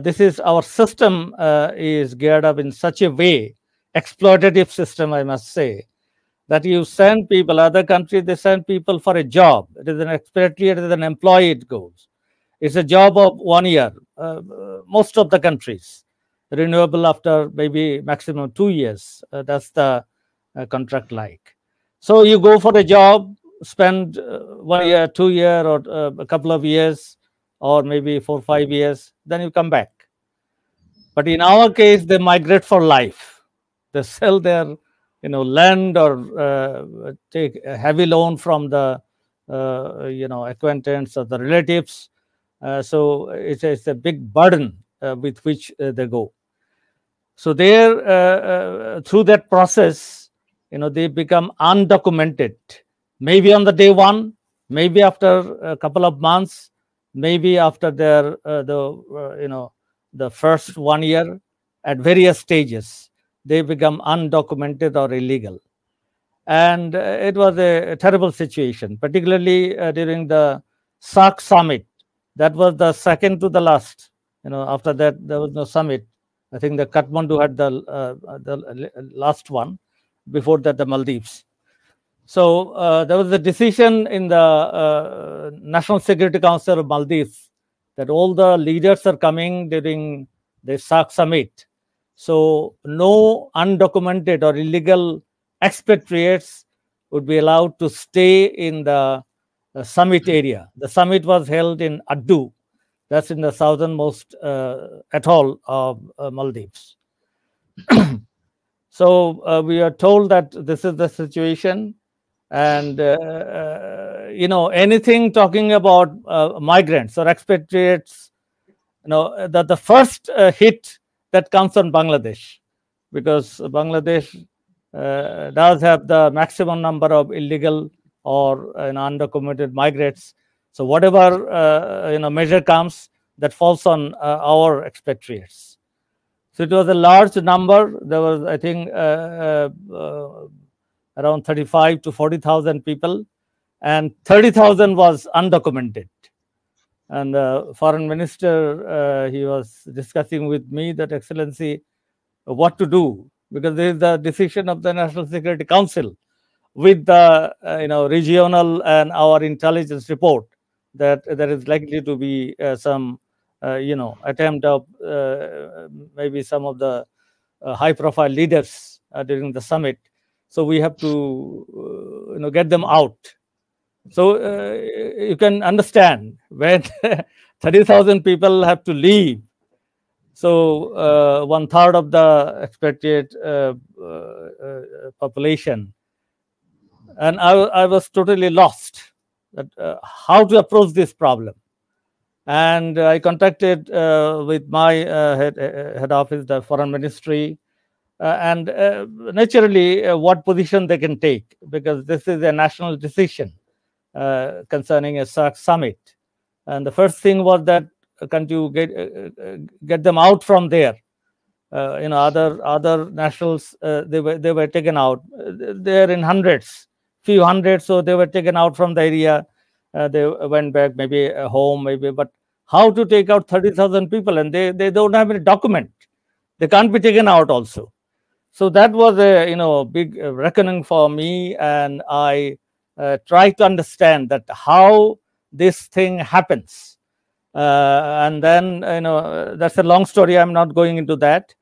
This is our system is geared up in such a way, exploitative system, I must say, that you send people, other countries, they send people for a job. It is an expatriate, it is an employee, it goes. It's a job of 1 year, most of the countries. renewable after maybe maximum 2 years. That's the contract like. So you go for a job, spend 1 year, 2 year, or a couple of years, or maybe 4, 5 years, then you come back. But in our case, they migrate for life. They sell their land or take a heavy loan from the acquaintance or the relatives. So it's a big burden with which they go. So there, through that process, they become undocumented. Maybe on the day one, maybe after a couple of months, maybe after their the first 1 year, at various stages, they become undocumented or illegal. And it was a terrible situation, particularly during the SAARC summit. That was the second to the last. After that, there was no summit. I think the Kathmandu had the last one. Before that, the Maldives. So there was a decision in the National Security Council of Maldives that all the leaders are coming during the SAARC summit. So no undocumented or illegal expatriates would be allowed to stay in the summit area. The summit was held in Addu. That's in the southernmost atoll of Maldives. So we are told that this is the situation. And, anything talking about migrants or expatriates, that the first hit that comes on Bangladesh, because Bangladesh does have the maximum number of illegal or undocumented migrants. So whatever measure comes, that falls on our expatriates. So it was a large number. There was, I think, around 35 to 40,000 people, and 30,000 was undocumented. And the foreign minister, he was discussing with me that, Excellency, what to do, because there is the decision of the National Security Council with the regional and our intelligence report that there is likely to be some attempt of maybe some of the high-profile leaders during the summit. So we have to get them out. So you can understand when 30,000 people have to leave. So 1/3 of the expatriate population. And I was totally lost that how to approach this problem. And I contacted with my head office, the foreign ministry, and naturally what position they can take, because this is a national decision concerning a SAARC summit. And the first thing was that can't you get them out from there? Other nationals, they were taken out. They're in hundreds, few hundreds, so they were taken out from the area. They went back, maybe home, maybe. But how to take out 30,000 people, and they don't have any document? They can't be taken out also. So that was a big reckoning for me, and I tried to understand that how this thing happens. And then that's a long story. I'm not going into that.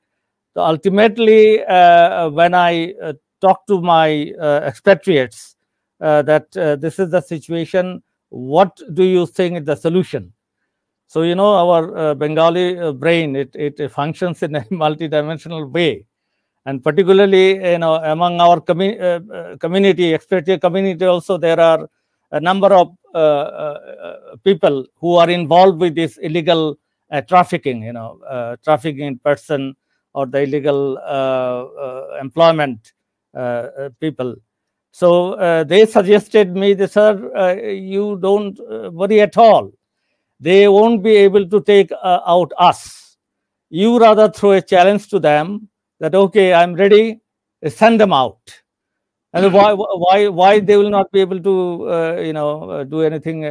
So ultimately, when I talked to my expatriates that this is the situation, what do you think is the solution? So our Bengali brain, it functions in a multidimensional way. And particularly, among our community, expatriate community also, there are a number of people who are involved with this illegal trafficking, trafficking in person or the illegal employment people. So they suggested me, sir, you don't worry at all. They won't be able to take out us. You rather throw a challenge to them that, okay, I'm ready, send them out. And why they will not be able to do anything?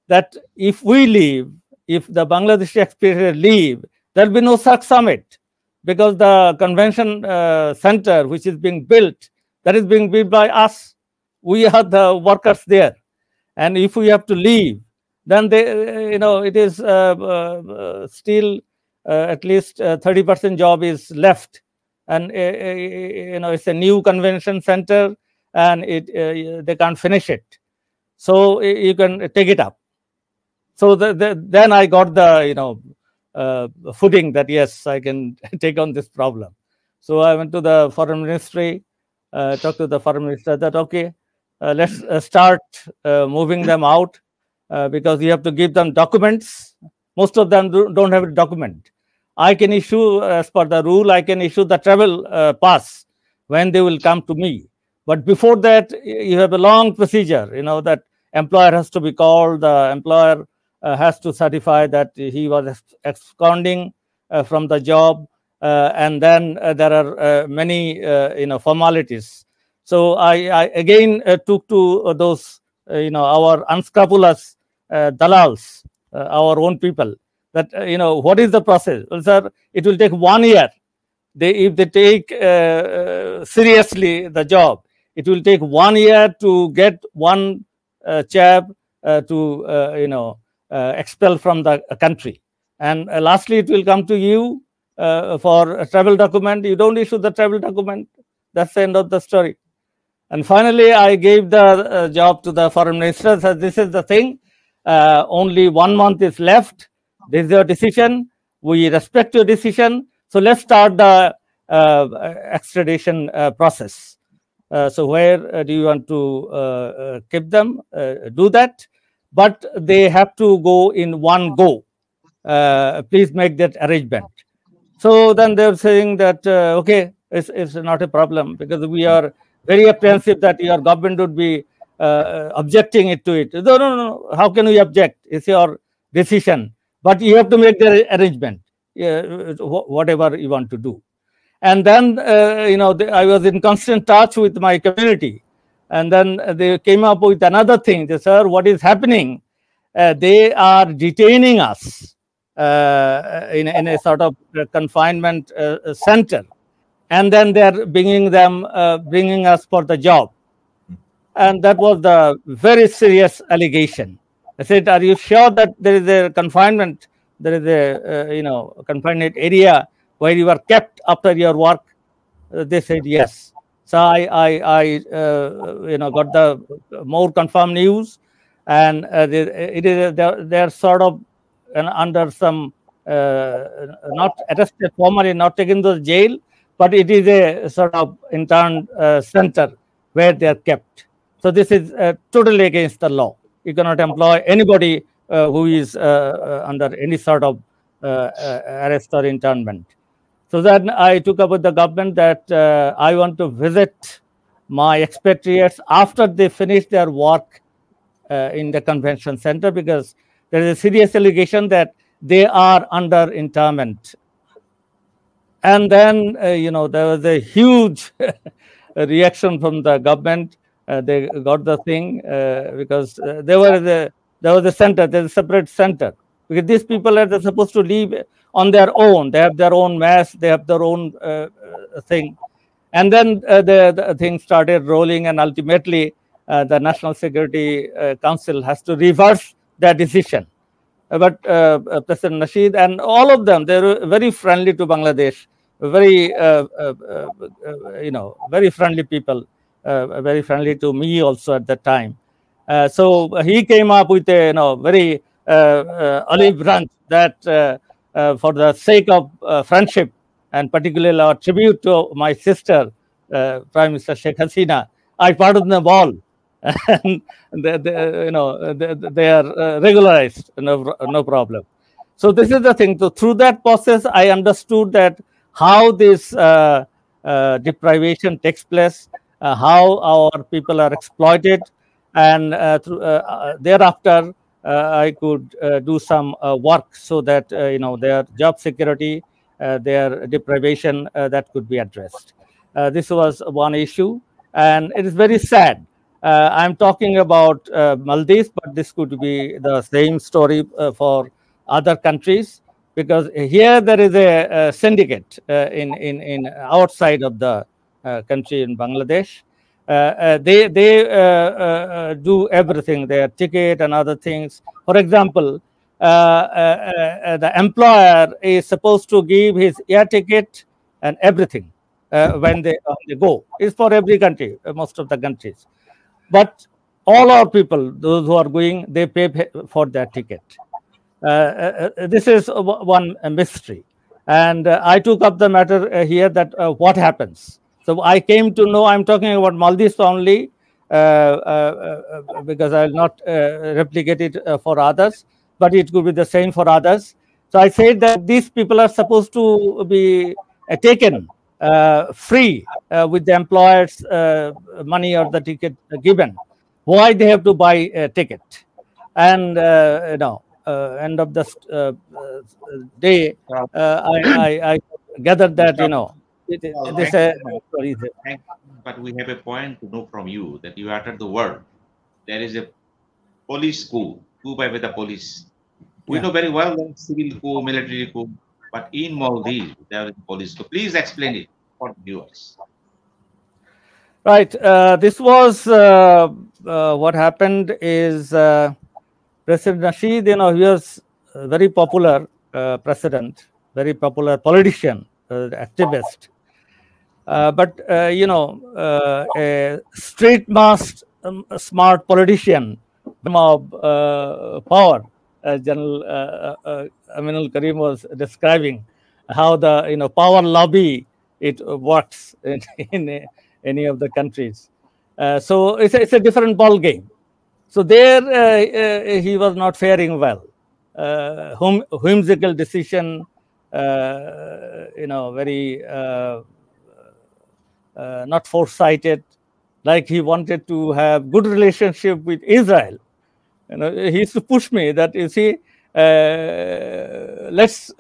That if we leave, if the Bangladeshi expatriates leave, there'll be no SAARC summit, because the convention center which is being built, that is being built by us. We are the workers there, and if we have to leave, then they, it is still at least 30% job is left, and it's a new convention center, and they can't finish it. So you can take it up. So then I got the footing that yes, I can take on this problem. So I went to the foreign ministry, talked to the foreign minister that okay, let's start moving them out, because you have to give them documents. Most of them don't have a document. I can issue, as per the rule, I can issue the travel pass when they will come to me. But before that, you have a long procedure. That employer has to be called. The employer has to certify that he was absconding from the job, and then there are many formalities. So I again took to those our unscrupulous dalals, our own people, that what is the process? Well, sir, it will take 1 year. If they take seriously the job, it will take 1 year to get one chap to expel from the country. And lastly, it will come to you for a travel document. You don't issue the travel document. That's the end of the story. And finally, I gave the job to the foreign minister. Said, this is the thing. Only 1 month is left. This is your decision. We respect your decision. So let's start the extradition process. So where do you want to keep them? Do that. But they have to go in one go. Please make that arrangement. So then they're saying that, okay, it's not a problem, because we are very apprehensive that your government would be objecting to it. No. How can we object? It's your decision. But you have to make the arrangement, whatever you want to do. And then, I was in constant touch with my community. And then they came up with another thing. They said, sir, what is happening? They are detaining us in a sort of confinement center. And then they're bringing us for the job. And that was the very serious allegation. I said, are you sure that there is a confinement? There is a confinement area where you are kept after your work? They said yes. So I got the more confirmed news, and they're sort of under some not arrested formally, not taken to the jail, but it is a sort of intern center where they are kept. So this is totally against the law. You cannot employ anybody who is under any sort of arrest or internment. So then I took up with the government that I want to visit my expatriates after they finish their work in the convention center, because there is a serious allegation that they are under internment. And then, there was a huge reaction from the government. They got the thing because there was a center, there's a separate center. Because these people are supposed to live on their own. They have their own mess, they have their own thing. And then the thing started rolling, and ultimately the National Security Council has to reverse their decision. But President Nasheed and all of them, they were very friendly to Bangladesh, very, very friendly people, very friendly to me also at that time. So he came up with a very olive branch that for the sake of friendship, and particularly our tribute to my sister, Prime Minister Sheikh Hasina, I pardon them all. And they are regularized, no problem. So this is the thing. So through that process, I understood that how this deprivation takes place, how our people are exploited, and thereafter I could do some work so that their job security, their deprivation, that could be addressed. This was one issue, and it is very sad. I'm talking about Maldives, but this could be the same story for other countries, because here there is a syndicate in outside of the country in Bangladesh. They do everything, their ticket and other things. For example, the employer is supposed to give his air ticket and everything when they go. It's for every country, most of the countries. But all our people, those who are going, they pay for their ticket. This is one mystery. And I took up the matter here that what happens. So I came to know, I'm talking about Maldives only, because I will not replicate it for others, but it could be the same for others. So I said that these people are supposed to be taken free with the employer's money or the ticket given. Why they have to buy a ticket? And end of the day, I gathered that but we have a point to know from you that you uttered the word. There is a police coup by the police. We know very well that civil coup, military coup, but in Maldives there is a police coup. Please explain it for the viewers. Right. This was what happened is President Nasheed, he was a very popular president, very popular politician, activist. But a street-masked, smart politician of power, General Aminul Karim was describing how the power lobby it works in any of the countries. So it's a different ball game. So there he was not faring well. Whimsical decision, very not foresighted. Like he wanted to have good relationship with Israel. He used to push me that let's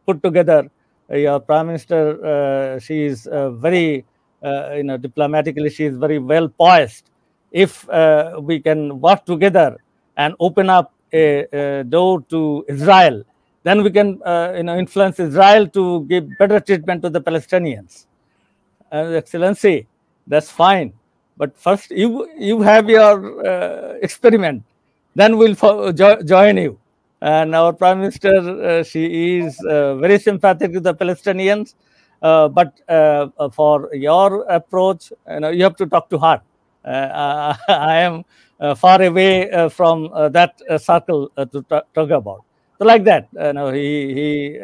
put together your Prime Minister. She is very diplomatically she is very well poised. If we can work together and open up a door to Israel, then we can influence Israel to give better treatment to the Palestinians. Excellency, that's fine, but first you have your experiment, then we'll join you. And our Prime Minister, she is very sympathetic to the Palestinians, but for your approach, you have to talk to her. I am far away from that circle to talk about. So like that, he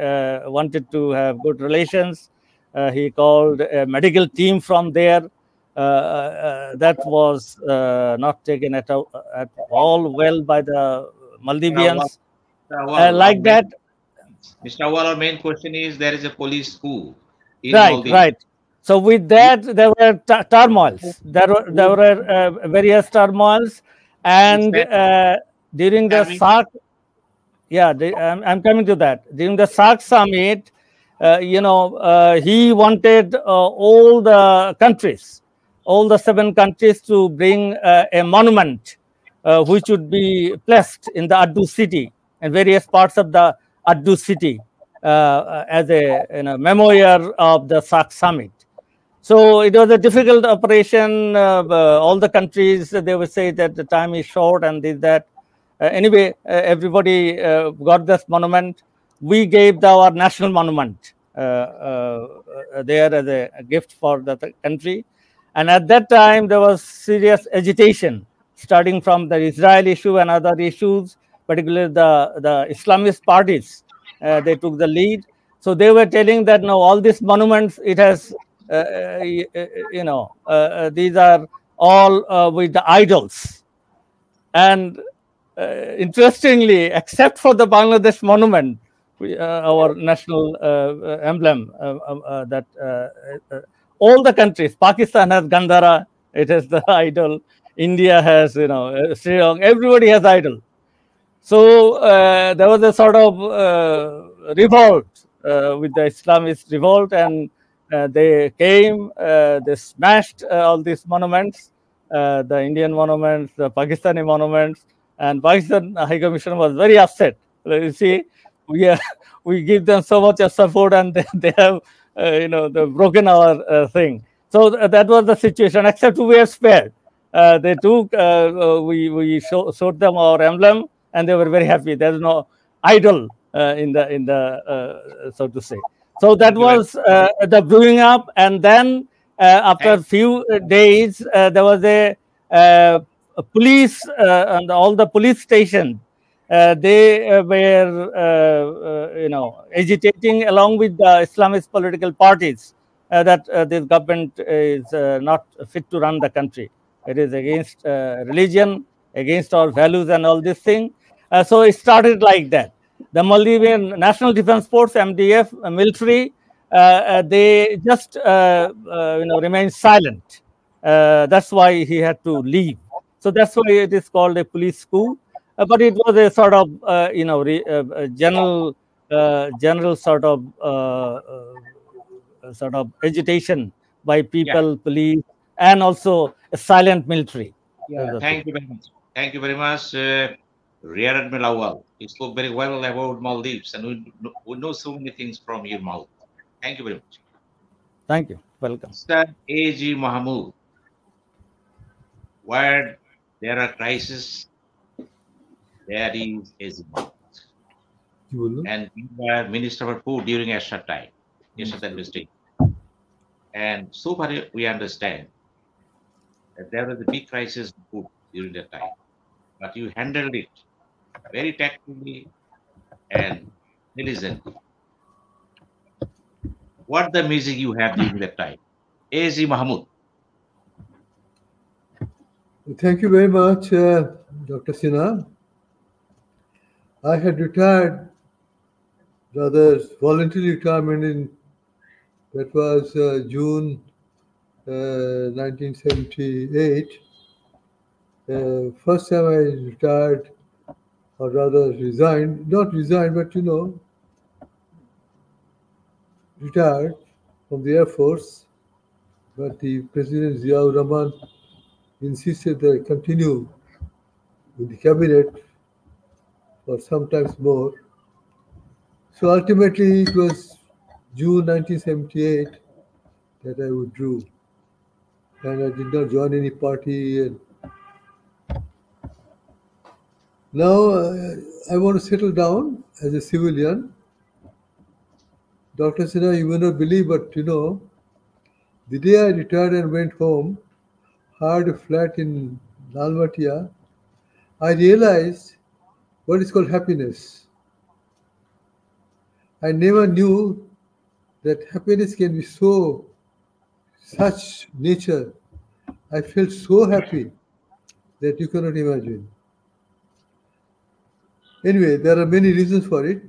wanted to have good relations. He called a medical team from there. That was not taken at all well by the Maldivians. Like that. Mr. Awal, our main question is there is a police coup in Maldives. Right. So with that, there were turmoils. There were various turmoils, and during the SAARC, I'm coming to that. During the SAARC summit, he wanted all the countries, all the 7 countries, to bring a monument which would be placed in the Addu city and various parts of the Addu city as a memorial of the SAARC summit. So it was a difficult operation. All the countries, they would say that the time is short and this, that. Anyway, everybody got this monument. We gave our national monument there as a gift for the country. And at that time, there was serious agitation, starting from the Israel issue and other issues, particularly the Islamist parties. They took the lead. So they were telling that, no, all these monuments, it has, these are all with the idols. And interestingly, except for the Bangladesh monument, our national emblem, that all the countries, Pakistan has Gandhara, it has the idol. India has, Sri Lanka, everybody has idol. So there was a sort of revolt with the Islamist revolt, and they came, they smashed all these monuments, the Indian monuments, the Pakistani monuments, and Pakistan High Commission was very upset. You see, we give them so much of support, and they have, they've broken our thing. So that was the situation. Except we were spared. They took, we showed them our emblem, and they were very happy. There's no idol in the so to say. So that was the brewing up, and then after a few days, there was a police and all the police stations. They were, agitating along with the Islamist political parties that this government is not fit to run the country. It is against religion, against our values, and all this thing. So it started like that. The Maldivian National Defense Force (MDF) military, they just remained silent. That's why he had to leave. So that's why it is called a police coup. But it was a sort of general sort of agitation by people, police, and also a silent military. Thank you very much. Thank you very much, Rear Admiral Awal. You spoke very well about Maldives, and we know so many things from your mouth. Thank you very much. Thank you. Welcome. Mr. A.G. Mahmood, where there are crises, there is A.G. Mahmood. And you were Minister for Food during Ershad time, Ershad administration. And so far we understand that there was a big crisis in food during that time. But you handled it very tactfully and diligently. What the music you have during that time? A.G. Mahmood. Thank you very much, Dr. Sinha. I had retired, rather voluntary retirement that was June 1978. First time I retired, or rather resigned, not resigned, but retired from the Air Force. But the President Ziaur Rahman insisted that I continue with the cabinet for sometimes more. So ultimately it was June 1978 that I withdrew. And I did not join any party. And now I want to settle down as a civilian. Dr. Sinha, you may not believe, but the day I retired and went home, hired a flat in Lalmatia, I realized what is called happiness. I never knew that happiness can be such nature. I felt so happy that you cannot imagine. Anyway, there are many reasons for it.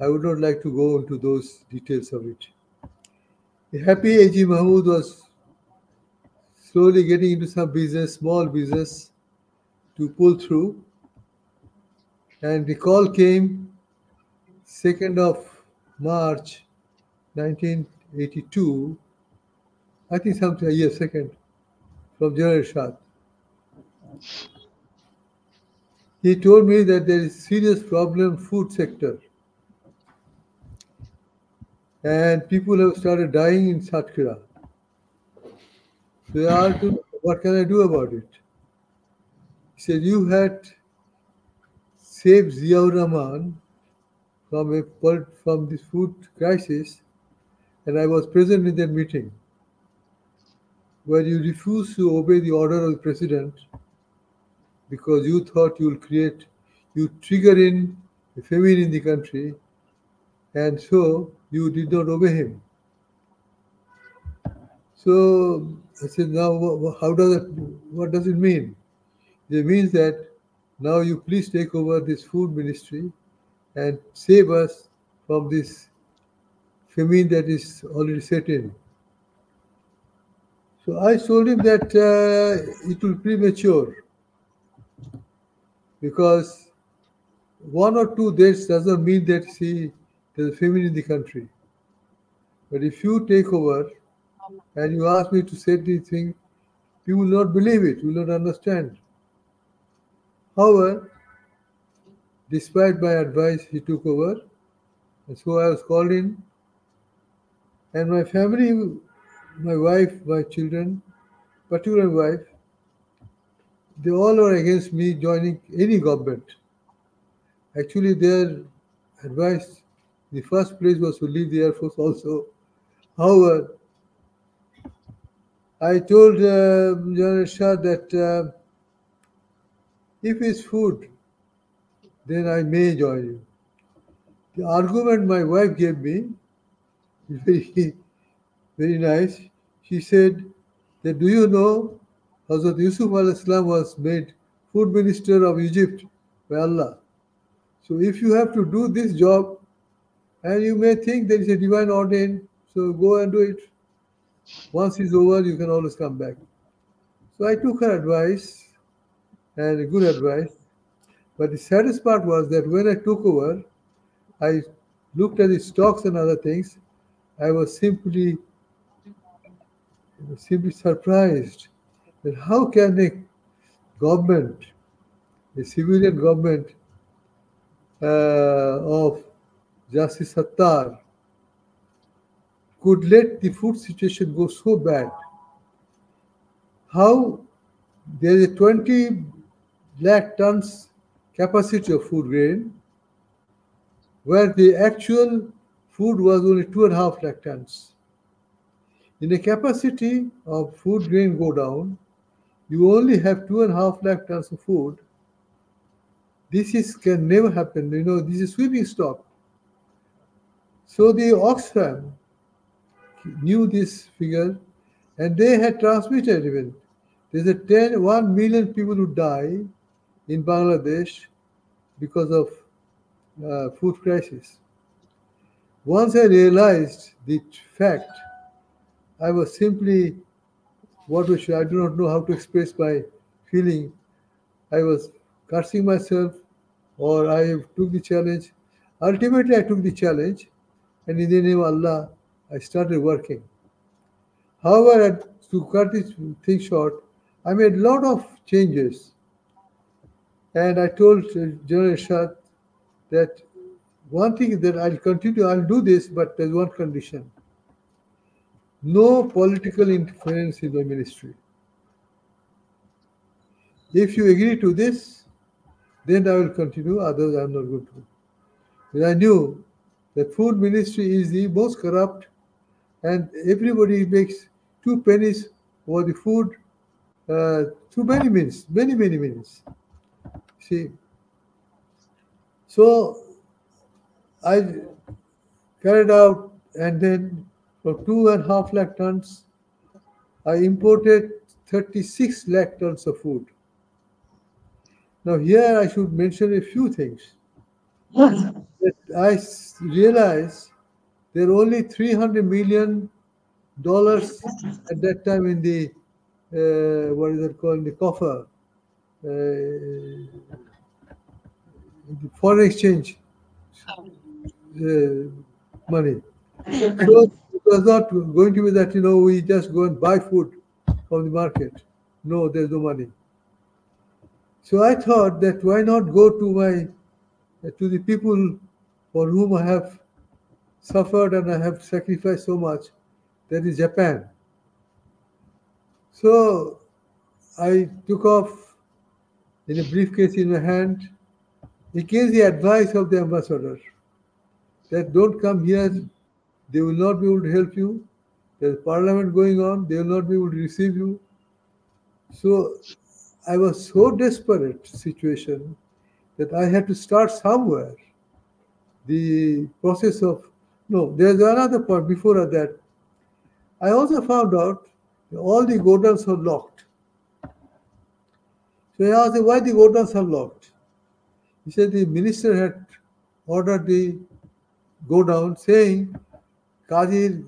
I would not like to go into those details of it. The happy A.G. Mahmood was slowly getting into some business, small business, to pull through. And the call came 2nd of March 1982, I think something, yes, 2nd, from General Ershad. He told me that there is serious problem food sector. And people have started dying in Satkhira. So I asked him, what can I do about it? He said, you had saved Ziaur Rahman from this food crisis, and I was present in that meeting where you refused to obey the order of the president because you thought you trigger in a famine in the country, and so you did not obey him. So I said, now what does it mean? It means that now you please take over this food ministry and save us from this famine that is already set in. So I told him that it will be premature because 1 or 2 days does not mean that there's a famine in the country. But if you take over and you ask me to say this thing, you will not believe it, you will not understand. However, despite my advice, he took over. And so I was called in. And my family, my wife, my children, particularly my wife, they all were against me joining any government. Actually, their advice, the first place was to leave the Air Force also. However, I told General Shah that if it's food, then I may join you. The argument my wife gave me is very, very nice. She said that, do you know Hazrat Yusuf al-Islam was made food minister of Egypt by Allah. So if you have to do this job, and you may think there is a divine order, so go and do it. Once it's over, you can always come back. So I took her advice, and good advice. But the saddest part was that when I took over, I looked at the stocks and other things. I was simply surprised that how can a government, a civilian government of Justice Sattar, could let the food situation go so bad. How there is a 20 lakh tons capacity of food grain, where the actual food was only 2.5 lakh tons. In a capacity of food grain go down, you only have 2.5 lakh tons of food. This can never happen. This is sweeping stock. So the Oxfam knew this figure, and they had transmitted even. There's 1 million people who die in Bangladesh because of food crisis. Once I realized the fact, I was simply, I do not know how to express my feeling. I was cursing myself, or I took the challenge. Ultimately, I took the challenge, and in the name of Allah, I started working. However, to cut this thing short, I made a lot of changes. And I told General Ershad that one thing that I'll do this, but there's one condition. No political interference in the ministry. If you agree to this, then I will continue, others I'm not going to. But I knew that food ministry is the most corrupt, and everybody makes 2 pennies for the food through many means. See, so I carried out, and then for 2.5 lakh tons, I imported 36 lakh tons of food. Now here I should mention a few things. That I realized there are only $300 million at that time in the what is it called, the coffer, the foreign exchange money. So it was not going to be that we just go and buy food from the market. No, there's no money. So I thought that why not go to the people for whom I have suffered and I have sacrificed so much, that is Japan. So I took off in a briefcase in my hand, against the advice of the ambassador, that don't come here, they will not be able to help you. There's parliament going on, they will not be able to receive you. So I was so desperate situation that I had to start somewhere. The process of, there's another point before that. I also found out that all the godowns are locked. So I asked him why the godowns are locked. He said the minister had ordered the godown saying, Kazir,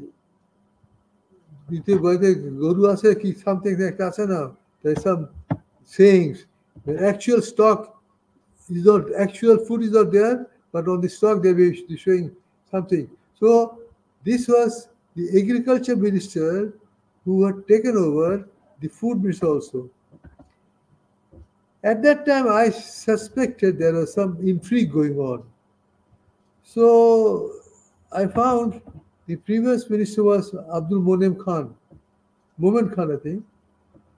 Guru ase ki something like that. There's some sayings. The actual stock is not, actual food is not there, but on the stock they were showing something. So this was the agriculture minister who had taken over the food minister also. At that time, I suspected there was some intrigue going on. So I found the previous minister was Abdul Monem Khan. Momen Khan, I think.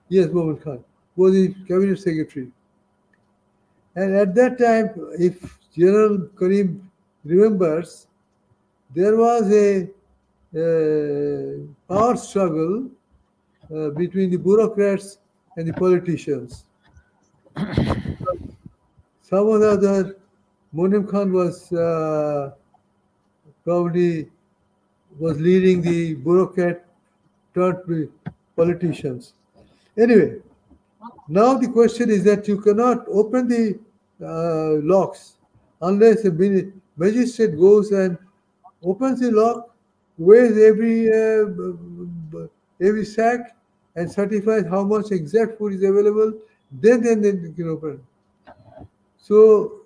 Yes, Momen Khan, who was the cabinet secretary. And at that time, if General Karim remembers, there was a power struggle between the bureaucrats and the politicians. Some of the other, Monem Khan was probably was leading the bureaucrat turned politicians. Anyway, now the question is that you cannot open the locks unless a magistrate goes and opens the lock, weighs every sack, and certifies how much exact food is available. Then you can open. So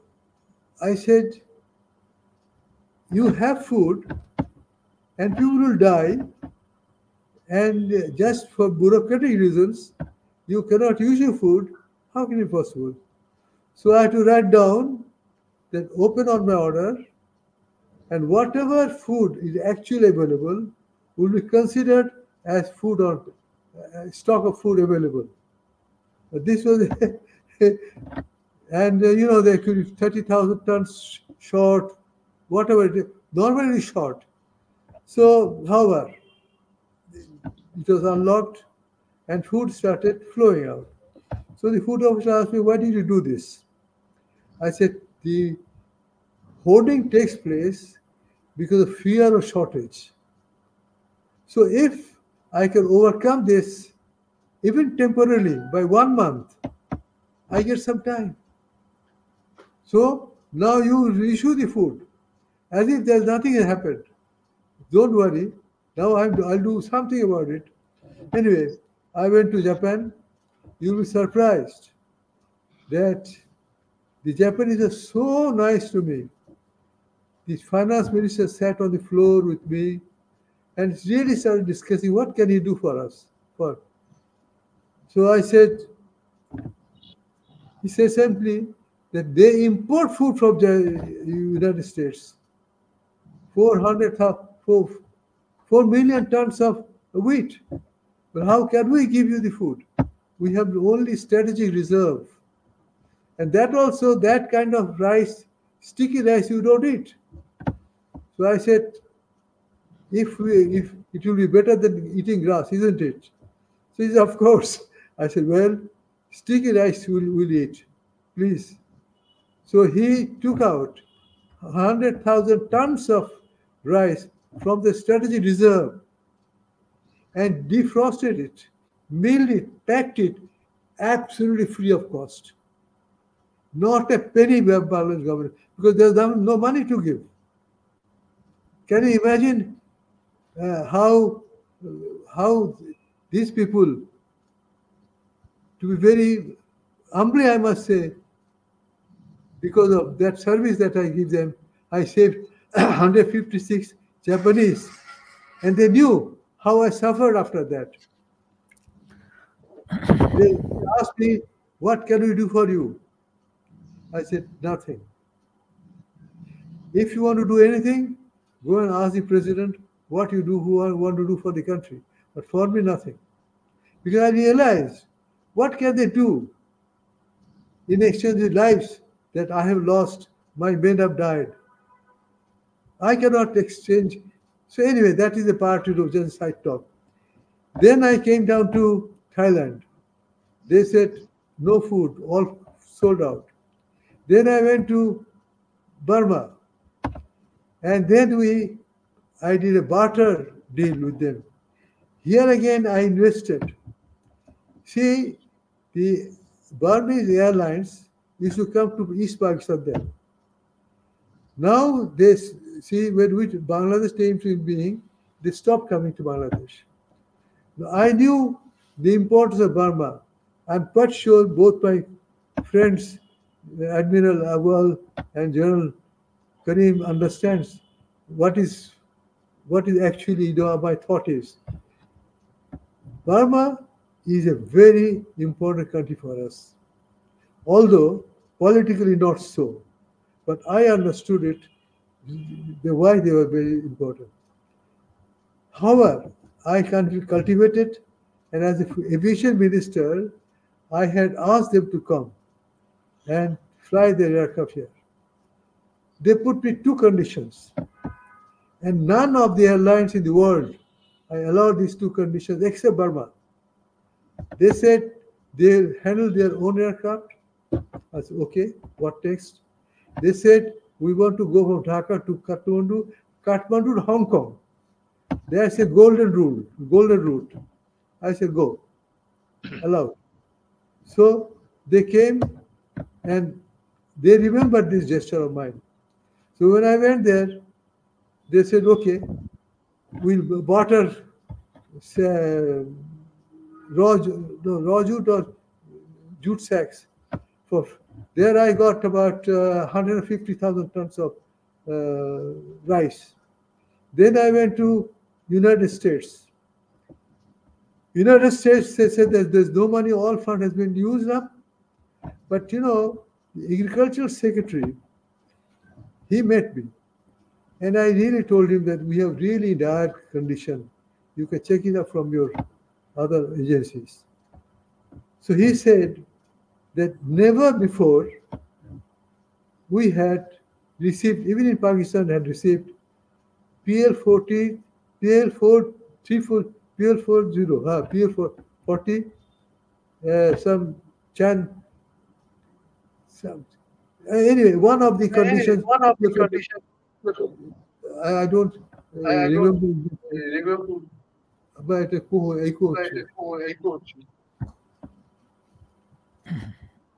I said, you have food, and people will die, and just for bureaucratic reasons, you cannot use your food. How can it be possible? So I had to write down that open on my order, and whatever food is actually available will be considered as food or stock of food available. This was, and there could be 30,000 tons short, whatever it is, normally short. So, however, it was unlocked and food started flowing out. So the food officer asked me, why did you do this? I said, the hoarding takes place because of fear of shortage. So if I can overcome this, even temporarily, by 1 month, I get some time. So now you reissue the food as if there's nothing has happened. Don't worry. Now I'll do something about it. Anyway, I went to Japan. You'll be surprised that the Japanese are so nice to me. The finance minister sat on the floor with me and really started discussing what can he do for us. So I said, he said simply that they import food from the United States. 4 million tons of wheat. But how can we give you the food? We have only strategic reserve. And that also, that kind of rice, sticky rice, you don't eat. So I said, if it will be better than eating grass, isn't it? So he said, of course. I said, well, sticky rice we'll eat, please. So he took out 100,000 tons of rice from the strategic reserve and defrosted it, milled it, packed it, absolutely free of cost. Not a penny by Bangladesh government, because there's no money to give. Can you imagine how these people, to be very humbly, I must say, because of that service that I give them, I saved 156 Japanese, and they knew how I suffered after that. They asked me, what can we do for you? I said, nothing. If you want to do anything, go and ask the president what you want to do for the country. But for me, nothing. Because I realized, what can they do in exchange with lives that I have lost, my men have died? I cannot exchange. So anyway, that is a part of just side talk. Then I came down to Thailand. They said, no food, all sold out. Then I went to Burma. And then I did a barter deal with them. Here again, I invested. See, the Burmese airlines used to come to East Pakistan then. Now they see when Bangladesh came to being, they stopped coming to Bangladesh. Now, I knew the importance of Burma. I'm quite sure both my friends, Admiral Awal and General Karim, understands what is actually my thought is. Burma is a very important country for us, although politically not so. But I understood it, why they were very important. However, I cultivated, and as an aviation minister, I had asked them to come. And fly their aircraft here. They put me two conditions, and none of the airlines in the world I allowed these two conditions except Burma. They said they'll handle their own aircraft. I said, okay, what next? They said, we want to go from Dhaka to Kathmandu, Kathmandu to Hong Kong. There's a golden rule, golden route. I said, go, allowed. So they came and they remembered this gesture of mine. So when I went there, they said, okay, we'll barter raw jute or jute sacks. For there I got about 150,000 tons of rice. Then I went to United States. United States, they said that there's no money, all fund has been used up. But you know, the agricultural secretary, he met me. And I really told him that we have really dire condition. You can check it up from your other agencies. So he said that never before we had received, even in Pakistan, had received PL40, PL434, PL40, PL40, some Chan. Anyway, one of the conditions. I don't remember. But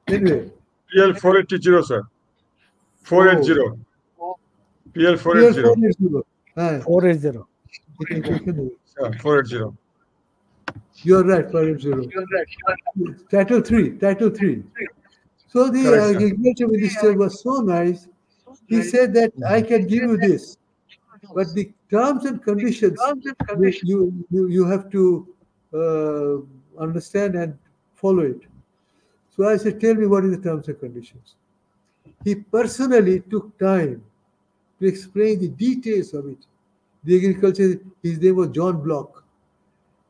anyway. PL480, sir. 480. PL480. 480. 480. You're right, 480. Title 3. So the agriculture minister was so nice. He said that I can give you this, but the terms and conditions you have to understand and follow it. So I said, tell me what is the terms and conditions. He personally took time to explain the details of it. The agriculture, his name was John Block.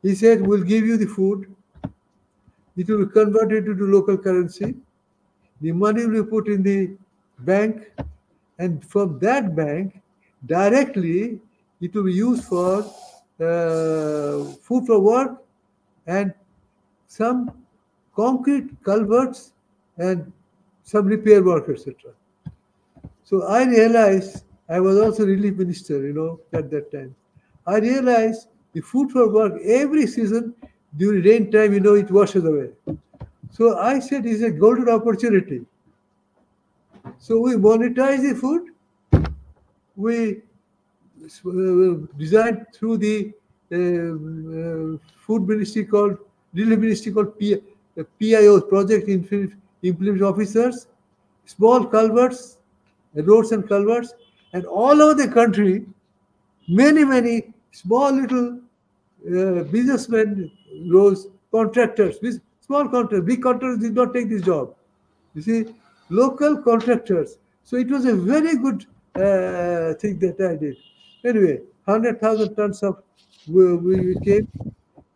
He said, we'll give you the food. It will be converted into local currency. The money will be put in the bank. And from that bank, directly, it will be used for food for work and some concrete culverts and some repair work, etc. So I realized, I was also relief minister, you know, at that time. I realized the food for work, every season, during rain time, you know, it washes away. So I said, it's a golden opportunity. So we monetize the food. We designed through the food ministry called, relief ministry called PIO, Project Implementation Officers, small culverts, roads and culverts, and all over the country, many small little businessmen rose, contractors, small contractors, big contractors did not take this job. You see, local contractors. So it was a very good thing that I did. Anyway, 100,000 tons of we came.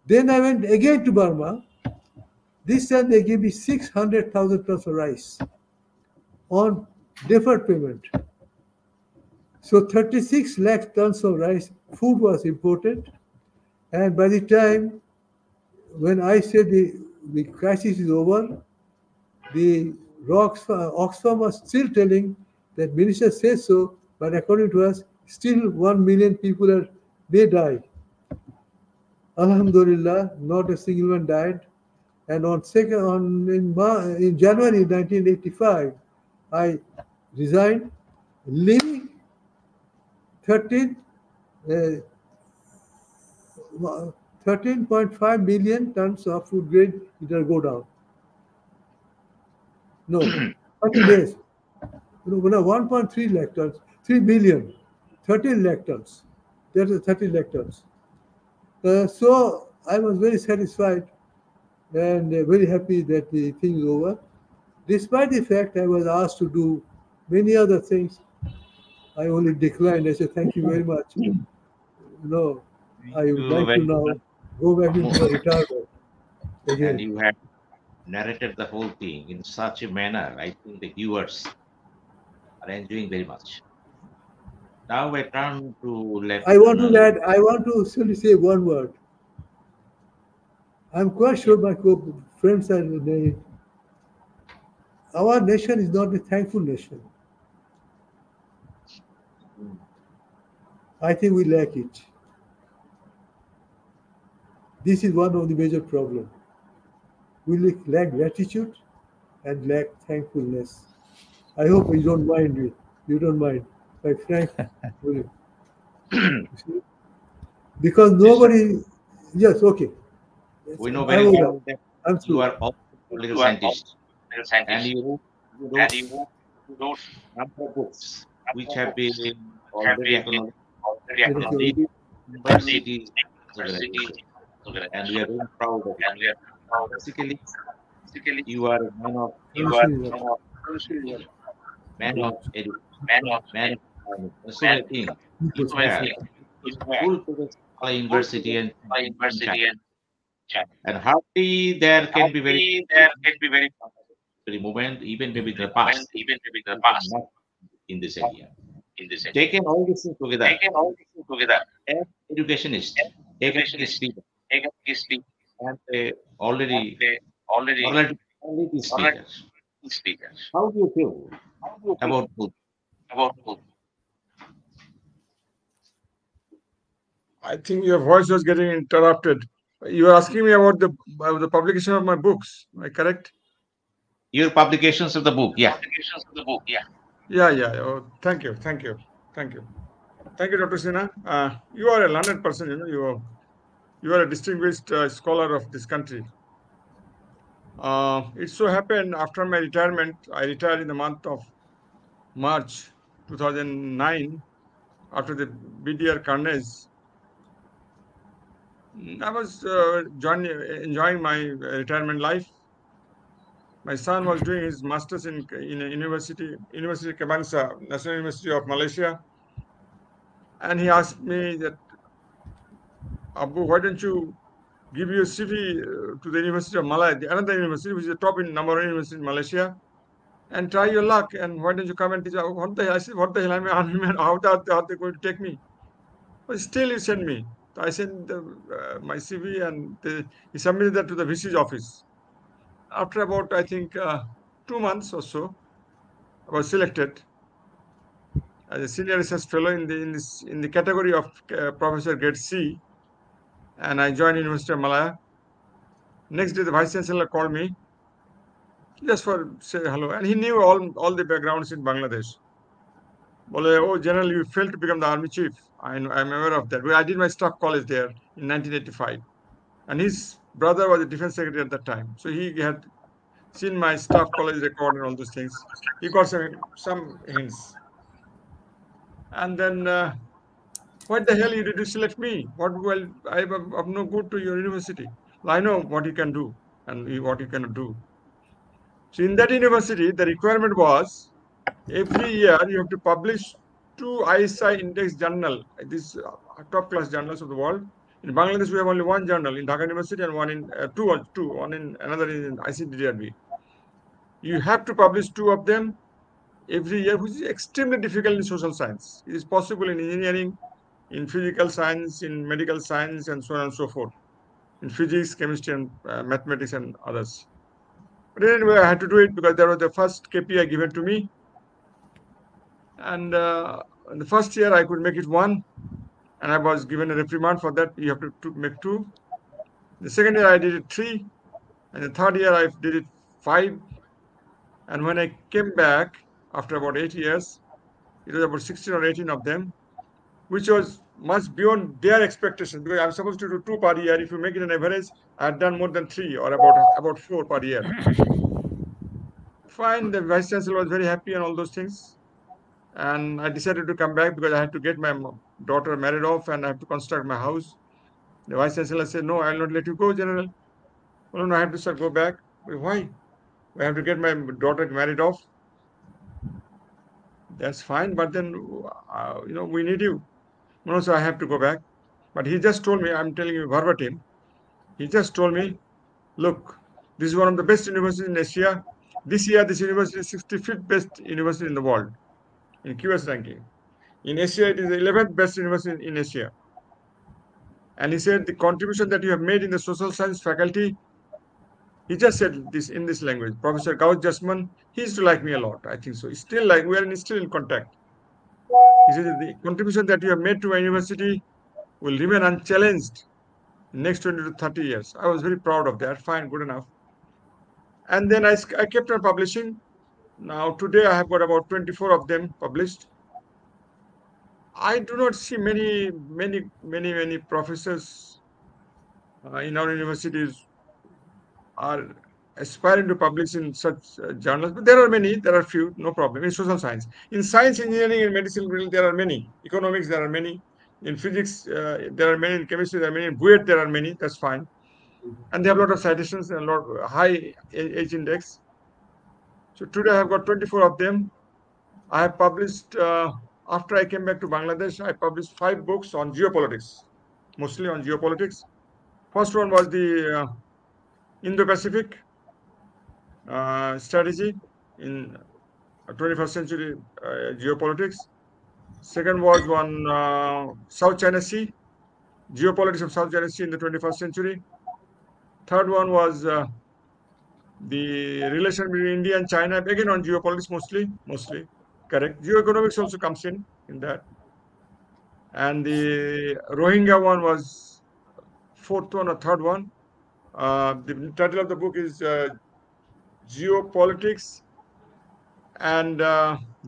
Then I went again to Burma. This time they gave me 600,000 tons of rice on deferred payment. So 36 lakh tons of rice, food was imported. And by the time when I said the crisis is over, the Oxfam was still telling that minister says so, but according to us, still 1 million people may die. Alhamdulillah, not a single one died. And in January 1985, I resigned, leaving 13.5 million tons of food grade will go down. No, 30 days. 1.3 lakh tons, 3 billion, 13 lakh tons. That is 30 lakh tons. So I was very satisfied and very happy that the thing is over. Despite the fact I was asked to do many other things, I only declined. I said, thank you very much. No, I would like to now go back into retirement again. And you had narrated the whole thing in such a manner. I think the viewers are enjoying very much. Now I turn to I want to Lieutenant. add, I want to simply say one word. I'm quite sure my friends are saying, our nation is not a thankful nation. I think we lack it. This is one of the major problems. We lack gratitude and lack thankfulness. I hope you don't mind it. You don't mind, my frank. Because nobody. Yes, okay. We know I'm very over. well that I'm you through. are also a political scientist, and you wrote number of books which have been already acknowledged Thank in you. leading universities organizations, and we are very proud of it. Basically, you are a man of Absolutely. man of education, man of learning, and so many things. You have full credits by university and in China, and hardly there can be very moment, even maybe in the past, not in this area. Taking all these things together, as educationist, academic speaker, and already morality speaker, how do you feel about book? I think your voice was getting interrupted. You were asking me about the publication of my books. Am I correct? Your publications of the book? Yeah. Yeah. Oh, thank you, Dr. Sinha. You are a learned person. You are a distinguished scholar of this country. It so happened after my retirement, I retired in the month of March 2009 after the BDR carnage. I was enjoying my retirement life. My son was doing his master's in a University Kebangsaan, National University of Malaysia, and he asked me that, Abu, why don't you give your CV to the University of Malaya, another university which is the top number one university in Malaysia, and try your luck. And why don't you come and teach? What the hell? I said, what the hell? I'm an army man. How are they going to take me? But still, he sent me. I sent my CV, and he submitted that to the VC's office. After about, I think, 2 months or so, I was selected as a senior research fellow in the category of professor grade C, and I joined University of Malaya. Next day, the vice chancellor called me just for say hello, and he knew all the backgrounds in Bangladesh. Oh, General, you failed to become the army chief. I'm aware of that. I did my staff college there in 1985, and his brother was the defense secretary at that time, so he had seen my staff college record and all those things. He got some hints, and then. What the hell did you select me? Well, I'm of no good to your university. Well, I know what you can do and what you cannot do. So in that university, the requirement was every year you have to publish 2 ISI index journal, these top class journals of the world. In Bangladesh, we have only one journal in Dhaka University and one in one in another in ICDRB. You have to publish 2 of them every year, which is extremely difficult in social science. It is possible in engineering, in physical science, in medical science, and so on and so forth, in physics, chemistry, and mathematics, and others. But anyway, I had to do it because that was the first KPI given to me. And in the first year, I could make it 1, and I was given a reprimand for that. You have to make 2. The second year, I did it 3, and the third year, I did it 5. And when I came back after about 8 years, it was about 16 or 18 of them, which was much beyond their expectations, because I'm supposed to do 2 per year. If you make it an average, I had done more than 3 or about 4 per year. Fine, the vice chancellor was very happy and all those things. And I decided to come back because I had to get my daughter married off and I have to construct my house. The vice chancellor said, no, I'll not let you go, General. Well, no, I have to go back. Why? I have to get my daughter married off. That's fine, but then, we need you. No, so I have to go back. But he just told me, I'm telling you verbatim, he just told me, look, This is one of the best universities in Asia. This year, this university is 65th best university in the world in QS ranking. In Asia, it is the 11th best university in Asia. And he said the contribution that you have made in the social science faculty, he just said this in this language. Professor Gauss Jasman, he used to like me a lot. I think so. He's still like, we are still in contact. He said the contribution that you have made to a university will remain unchallenged in next 20 to 30 years. I was very proud of that. Fine, good enough. And then I kept on publishing. Now today I have got about 24 of them published. I do not see many professors in our universities are aspiring to publish in such journals, but there are many, there are few, no problem. In social science, in science, engineering, and medicine, there are many. Economics, there are many. In physics, there are many. In chemistry, there are many. In BUET, there are many. That's fine. And they have a lot of citations and a lot of high age index. So today I have got 24 of them. I have published, after I came back to Bangladesh, I published 5 books on geopolitics, mostly on geopolitics. First one was the Indo-Pacific strategy in 21st century geopolitics. Second was on South China Sea, geopolitics of South China Sea in the 21st century. Third one was the relation between India and China, again on geopolitics mostly, correct. Geoeconomics also comes in that. And the Rohingya one was fourth one or third one. The title of the book is Geopolitics and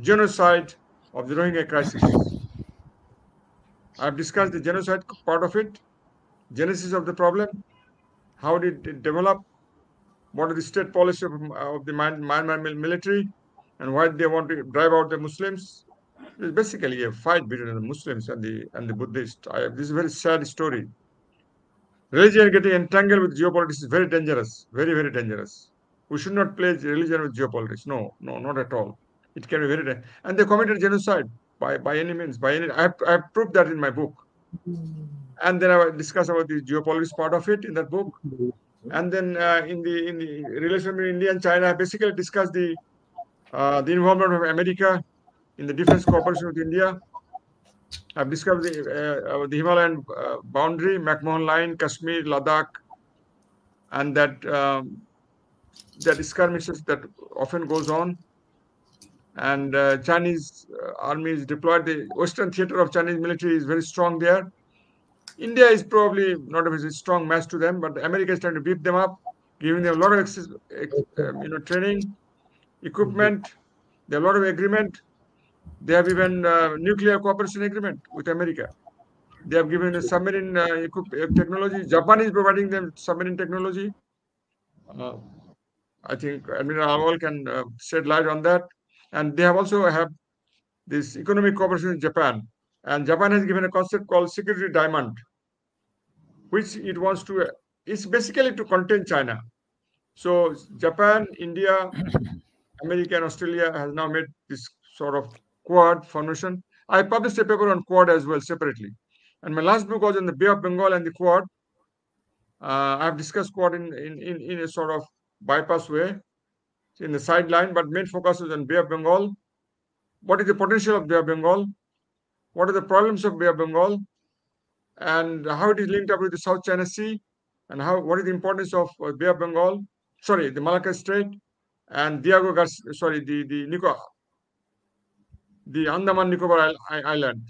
Genocide of the Rohingya Crisis. I've discussed the genocide part of it, genesis of the problem, how did it develop, what is the state policy of the Myanmar military, and why they want to drive out the Muslims. It's basically a fight between the Muslims and the Buddhists. This is a very sad story. Religion getting entangled with geopolitics is very dangerous, very, very dangerous. We should not play religion with geopolitics. No, not at all. It can be very dangerous. And they committed genocide by any means. I have proved that in my book. And then I discuss about the geopolitics part of it in that book. And then in the relation between India and China, I basically discussed the involvement of America in the defense cooperation with India. I've discovered the Himalayan boundary, McMahon Line, Kashmir, Ladakh, and that skirmishes that often goes on. And Chinese army is deployed. The Western theater of Chinese military is very strong there. India is probably not a very strong match to them, but America is trying to beef them up, giving them a lot of training, equipment. There are a lot of agreement. They have even nuclear cooperation agreement with America. They have given a submarine technology. Japan is providing them submarine technology. I think Admiral Awal can shed light on that. And they have also have this economic cooperation with Japan. And Japan has given a concept called security diamond, which it wants to, it's basically to contain China. So Japan, India, America, and Australia has now made this sort of Quad formation. I published a paper on Quad as well separately. And my last book was on the Bay of Bengal and the Quad. I've discussed Quad in a sort of bypass way, in the sideline, but main focus is on Bay of Bengal. What is the potential of Bay of Bengal? What are the problems of Bay of Bengal? And how it is linked up with the South China Sea? And what is the importance of Bay of Bengal? Sorry, the Malacca Strait and Diego Garcia, sorry, the Andaman Nicobar Island.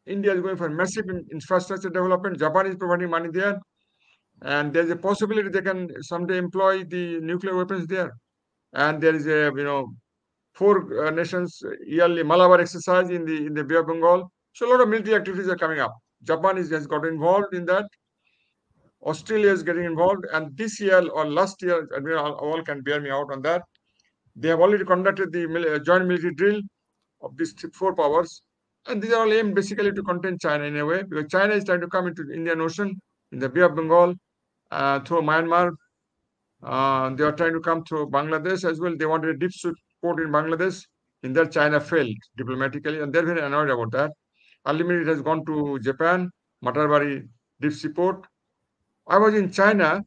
India is going for massive infrastructure development. Japan is providing money there. And there's a possibility they can someday employ the nuclear weapons there. And there is a, 4 nations yearly Malabar exercise in the Bay of Bengal. So a lot of military activities are coming up. Japan has got involved in that. Australia is getting involved. And this year or last year, Admiral Awal can bear me out on that. They have already conducted the joint military drill of these 4 powers. And these are all aimed basically to contain China in a way, because China is trying to come into the Indian Ocean, in the Bay of Bengal, through Myanmar. They are trying to come through Bangladesh as well. They wanted a deep port in Bangladesh. In that, China failed diplomatically, and they're very annoyed about that. Ultimately, it has gone to Japan, Matarbari deep sea port. I was in China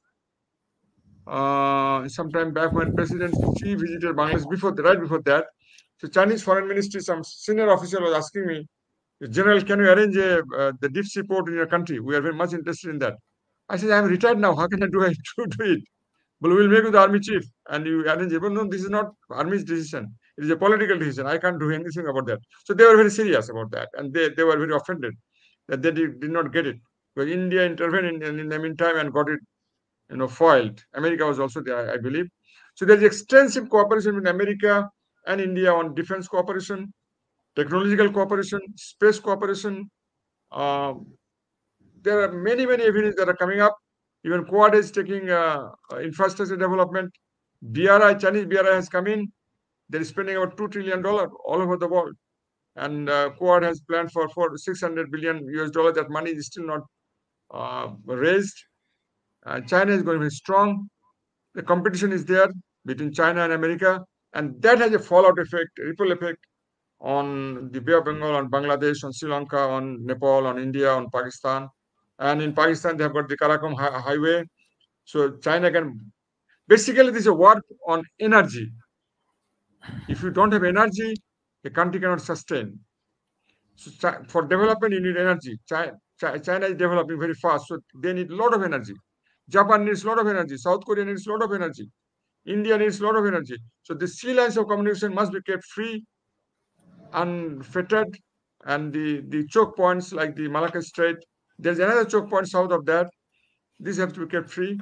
sometime back when President Xi visited Bangladesh. Right before that, so Chinese Foreign Ministry, some senior official was asking me, General, can you arrange the deep sea port in your country? We are very much interested in that. I said, I'm retired now. How can I do it? But we'll make with the army chief and you arrange it. But no, this is not army's decision. It is a political decision. I can't do anything about that. So they were very serious about that. And they were very offended that they did not get it. Because India intervened in the meantime and got it, foiled. America was also there, I believe. So there's extensive cooperation with America and India on defense cooperation, technological cooperation, space cooperation. There are many avenues that are coming up. Even Quad is taking infrastructure development. Chinese BRI has come in. They're spending about $2 trillion all over the world. And Quad has planned for $600 billion US. That money is still not raised. China is going to be strong. The competition is there between China and America. And that has a fallout effect, ripple effect on the Bay of Bengal, on Bangladesh, on Sri Lanka, on Nepal, on India, on Pakistan. And in Pakistan, they have got the Karakoram highway. So China can... Basically, this is a war on energy. If you don't have energy, a country cannot sustain. So for development, you need energy. China is developing very fast, so they need a lot of energy. Japan needs a lot of energy. South Korea needs a lot of energy. India needs a lot of energy. So the sea lines of communication must be kept free, unfettered, and the choke points like the Malacca Strait. There's another choke point south of that. These have to be kept free.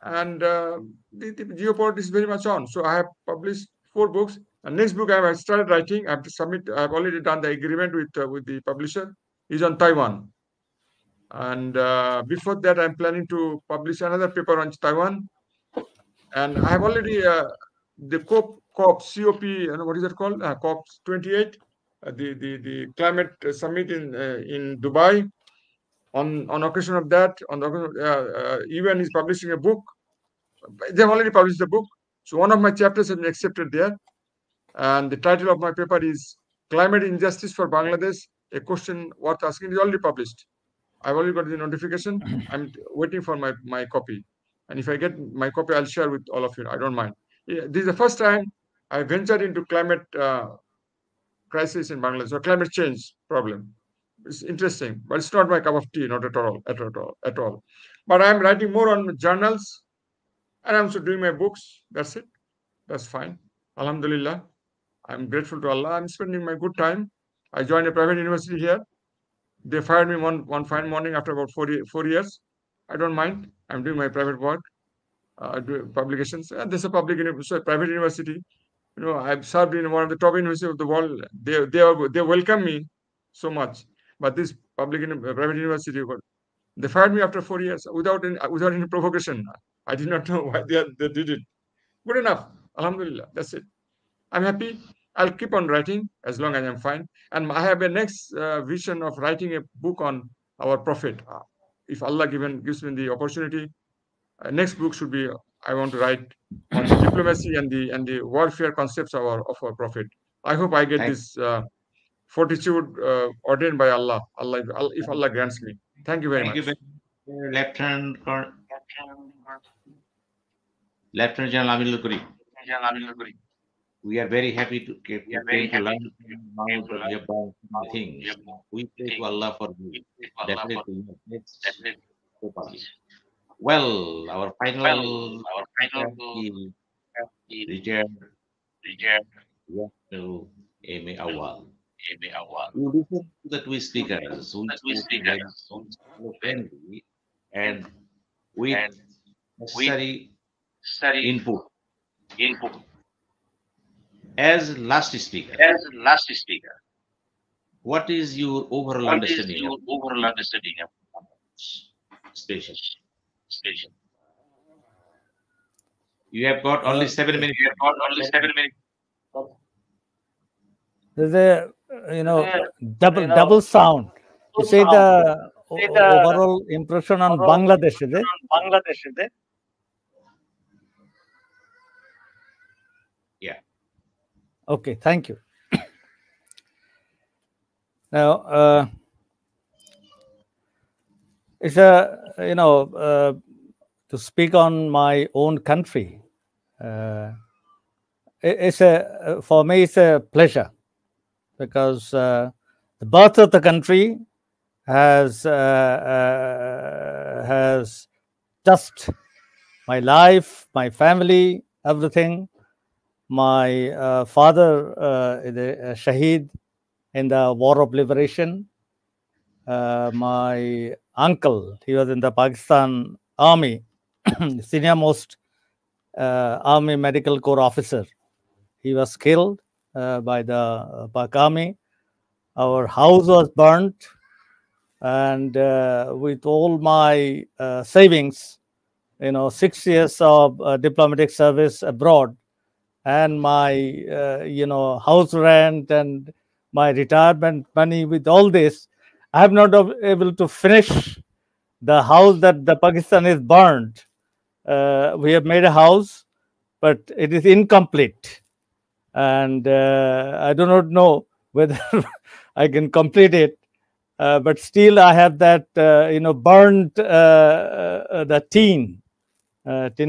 And the geopolitics is very much on. So I have published 4 books. And next book I have started writing. I have to submit. I have already done the agreement with the publisher. Is on Taiwan. And before that, I'm planning to publish another paper on Taiwan. And I have already the COP, what is it called? COP 28, the climate summit in Dubai. On occasion of that, UN is publishing a book. They have already published the book. So one of my chapters has been accepted there. And the title of my paper is Climate Injustice for Bangladesh, a question worth asking. Is already published. I've already got the notification. I'm waiting for my copy. And if I get my copy, I'll share with all of you. I don't mind. This is the first time I ventured into climate crisis in Bangladesh, or climate change problem. It's interesting, but it's not my cup of tea, not at all. But I'm writing more on journals, and I'm also doing my books. That's it. That's fine. Alhamdulillah. I'm grateful to Allah. I'm spending my good time. I joined a private university here. They fired me one fine morning after about 4 years. I don't mind. I'm doing my private work, do publications. And this is a private university. I've served in one of the top universities of the world. They welcome me so much. But this private university, they fired me after 4 years without any provocation. I did not know why they did it. Good enough. Alhamdulillah. That's it. I'm happy. I'll keep on writing as long as I'm fine. And I have a next vision of writing a book on our Prophet. If Allah gives me the opportunity, next book should be, I want to write on the diplomacy and the warfare concepts of our Prophet. I hope I get this fortitude ordained by Allah. If Allah grants me. Thank you very much. Thank you, Lieutenant General Aminul Kuri. We are very happy to learn about the things. We pray to Allah for you. Definitely. Well, our final retired Amy Awal. We listen to the two speakers who friendly and with necessary input. As last speaker, what is your overall understanding of station? You have got only 7 minutes. There's a double sound. You say the overall impression on Bangladesh, is it? Yeah. Okay, thank you. Now, it's to speak on my own country. For me, it's a pleasure because the birth of the country has touched my life, my family, everything. My father is a Shaheed in the War of Liberation. My uncle, he was in the Pakistan Army, senior most Army Medical Corps officer. He was killed by the Pak Army. Our house was burnt, and with all my savings, 6 years of diplomatic service abroad, and my house rent and my retirement money, with all this, I have not able to finish the house that the Pakistan is burned. We have made a house, but it is incomplete, and I do not know whether I can complete it. But still, I have that burned the tin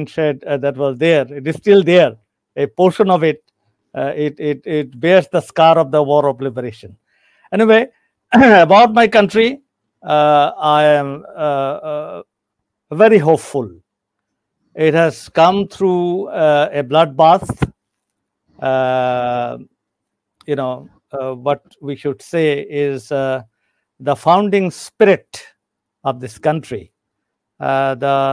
shed that was there. It is still there. A portion of it, it bears the scar of the War of Liberation. Anyway, about my country, I am very hopeful. It has come through a bloodbath. What we should say is the founding spirit of this country, the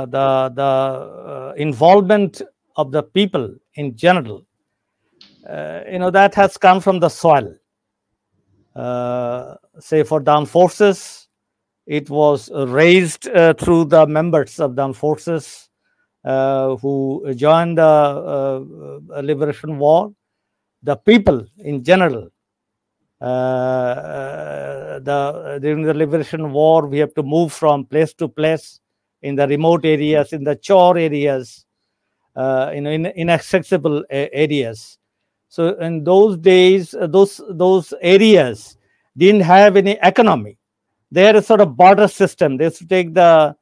involvement of the people in general, that has come from the soil. Say for the armed forces, it was raised through the members of the armed forces who joined the Liberation War. The people in general, during the Liberation War, we have to move from place to place in the remote areas, in the chore areas, in inaccessible areas. So in those days, those areas didn't have any economy. They had a sort of barter system. They used to take their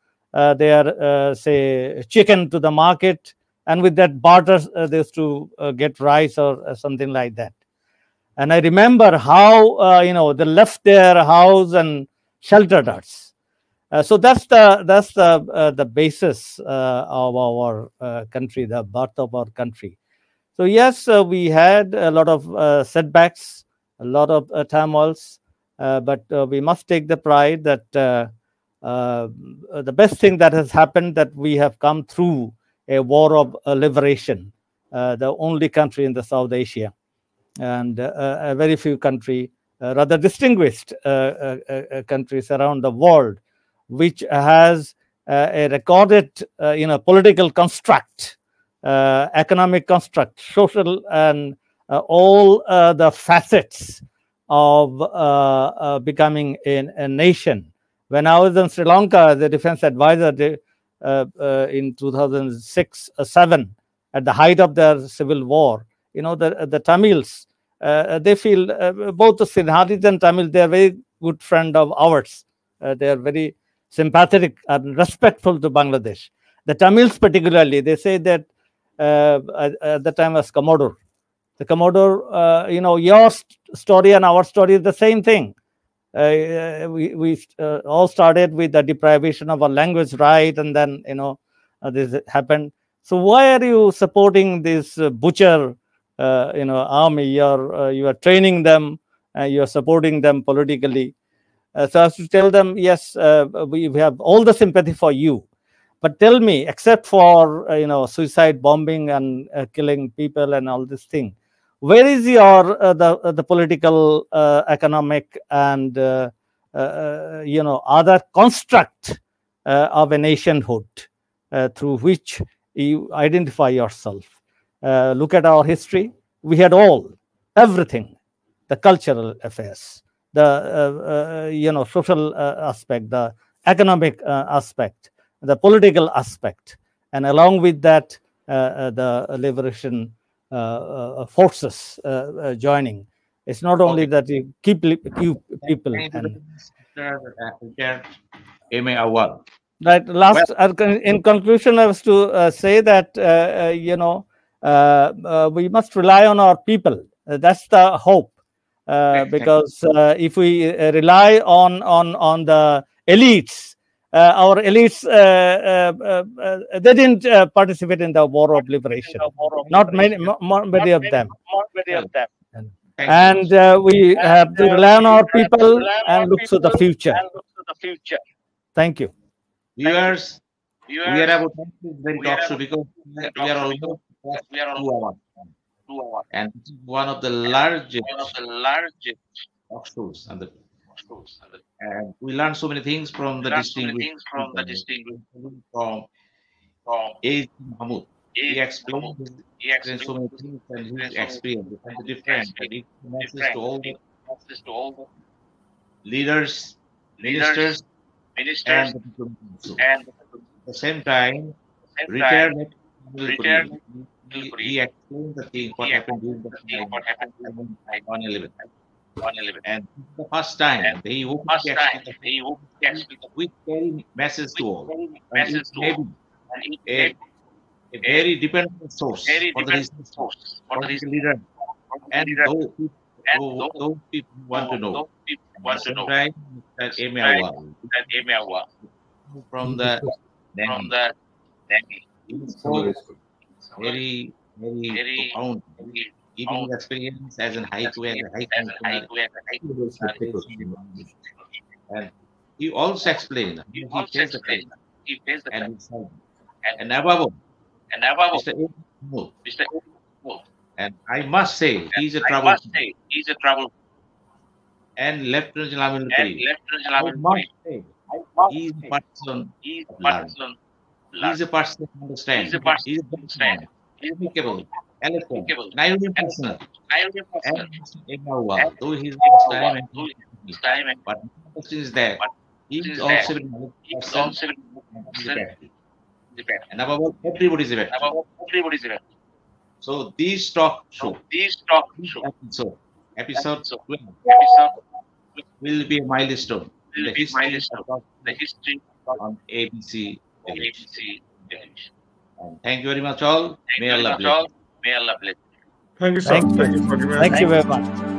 say chicken to the market, and with that barter, they used to get rice or something like that. And I remember how they left their house and sheltered us. So that's the basis of our country, the birth of our country. So yes, we had a lot of setbacks, a lot of turmoils, but we must take the pride that the best thing that has happened, that we have come through a war of liberation, the only country in the South Asia, and a very few country, rather distinguished countries around the world, which has a recorded, political construct, economic construct, social, and all the facets of becoming a nation. When I was in Sri Lanka, the defense advisor in 2006-07, at the height of the civil war, the Tamils, they feel both the Sinhalese and Tamils, they are very good friend of ours. They are very sympathetic and respectful to Bangladesh. The Tamils particularly, they say that at the time was Commodore. The Commodore, your story and our story is the same thing. We all started with the deprivation of our language right, and then this happened. So why are you supporting this butcher army? You are training them, you are supporting them politically. So I have to tell them, yes, we have all the sympathy for you, but tell me, except for suicide bombing and killing people and all this thing, where is your the political, economic, and other construct of a nationhood through which you identify yourself? Look at our history. We had everything: the cultural affairs, the social aspect, the economic aspect, the political aspect, and along with that, the liberation forces joining. It's not only that you keep people. And Mr. M.A. Awal. Right. Last, in conclusion, I was to say that you know, we must rely on our people. That's the hope, because if we rely on the elites, our elites, they didn't participate in the war of liberation. Not many of them. And we have to rely on our people and look to the future. Thank you. Viewers, we are about to talk show because we are almost 2 hours. And this is one of the largest talk shows. And we learned so many things from the distinguished from A. Mahmood. He explained so many things and his experience and the different message to all the leaders, ministers, and the people also. At the same time, retired he explained the thing what happened during the time on 11. And this is the first time he would carry message to all. And it may be a very dependent source for the leader and those people who want to know. Right, that Emiawa from the very profound giving experience as an haiku and he also explained he faced the pain and above all, Mr. And I must say he's a trouble and Lieutenant General he's a person he's a person who understands. He's a person capable, eloquent, naively personal. And though he's time, but the question is that he's also and above all, everybody's event. So these talk show, episode 12 will be a milestone in the history on ABC television. And thank you very much all. May Allah bless. Thank you, sir. Thank you for giving us. Thank you very much.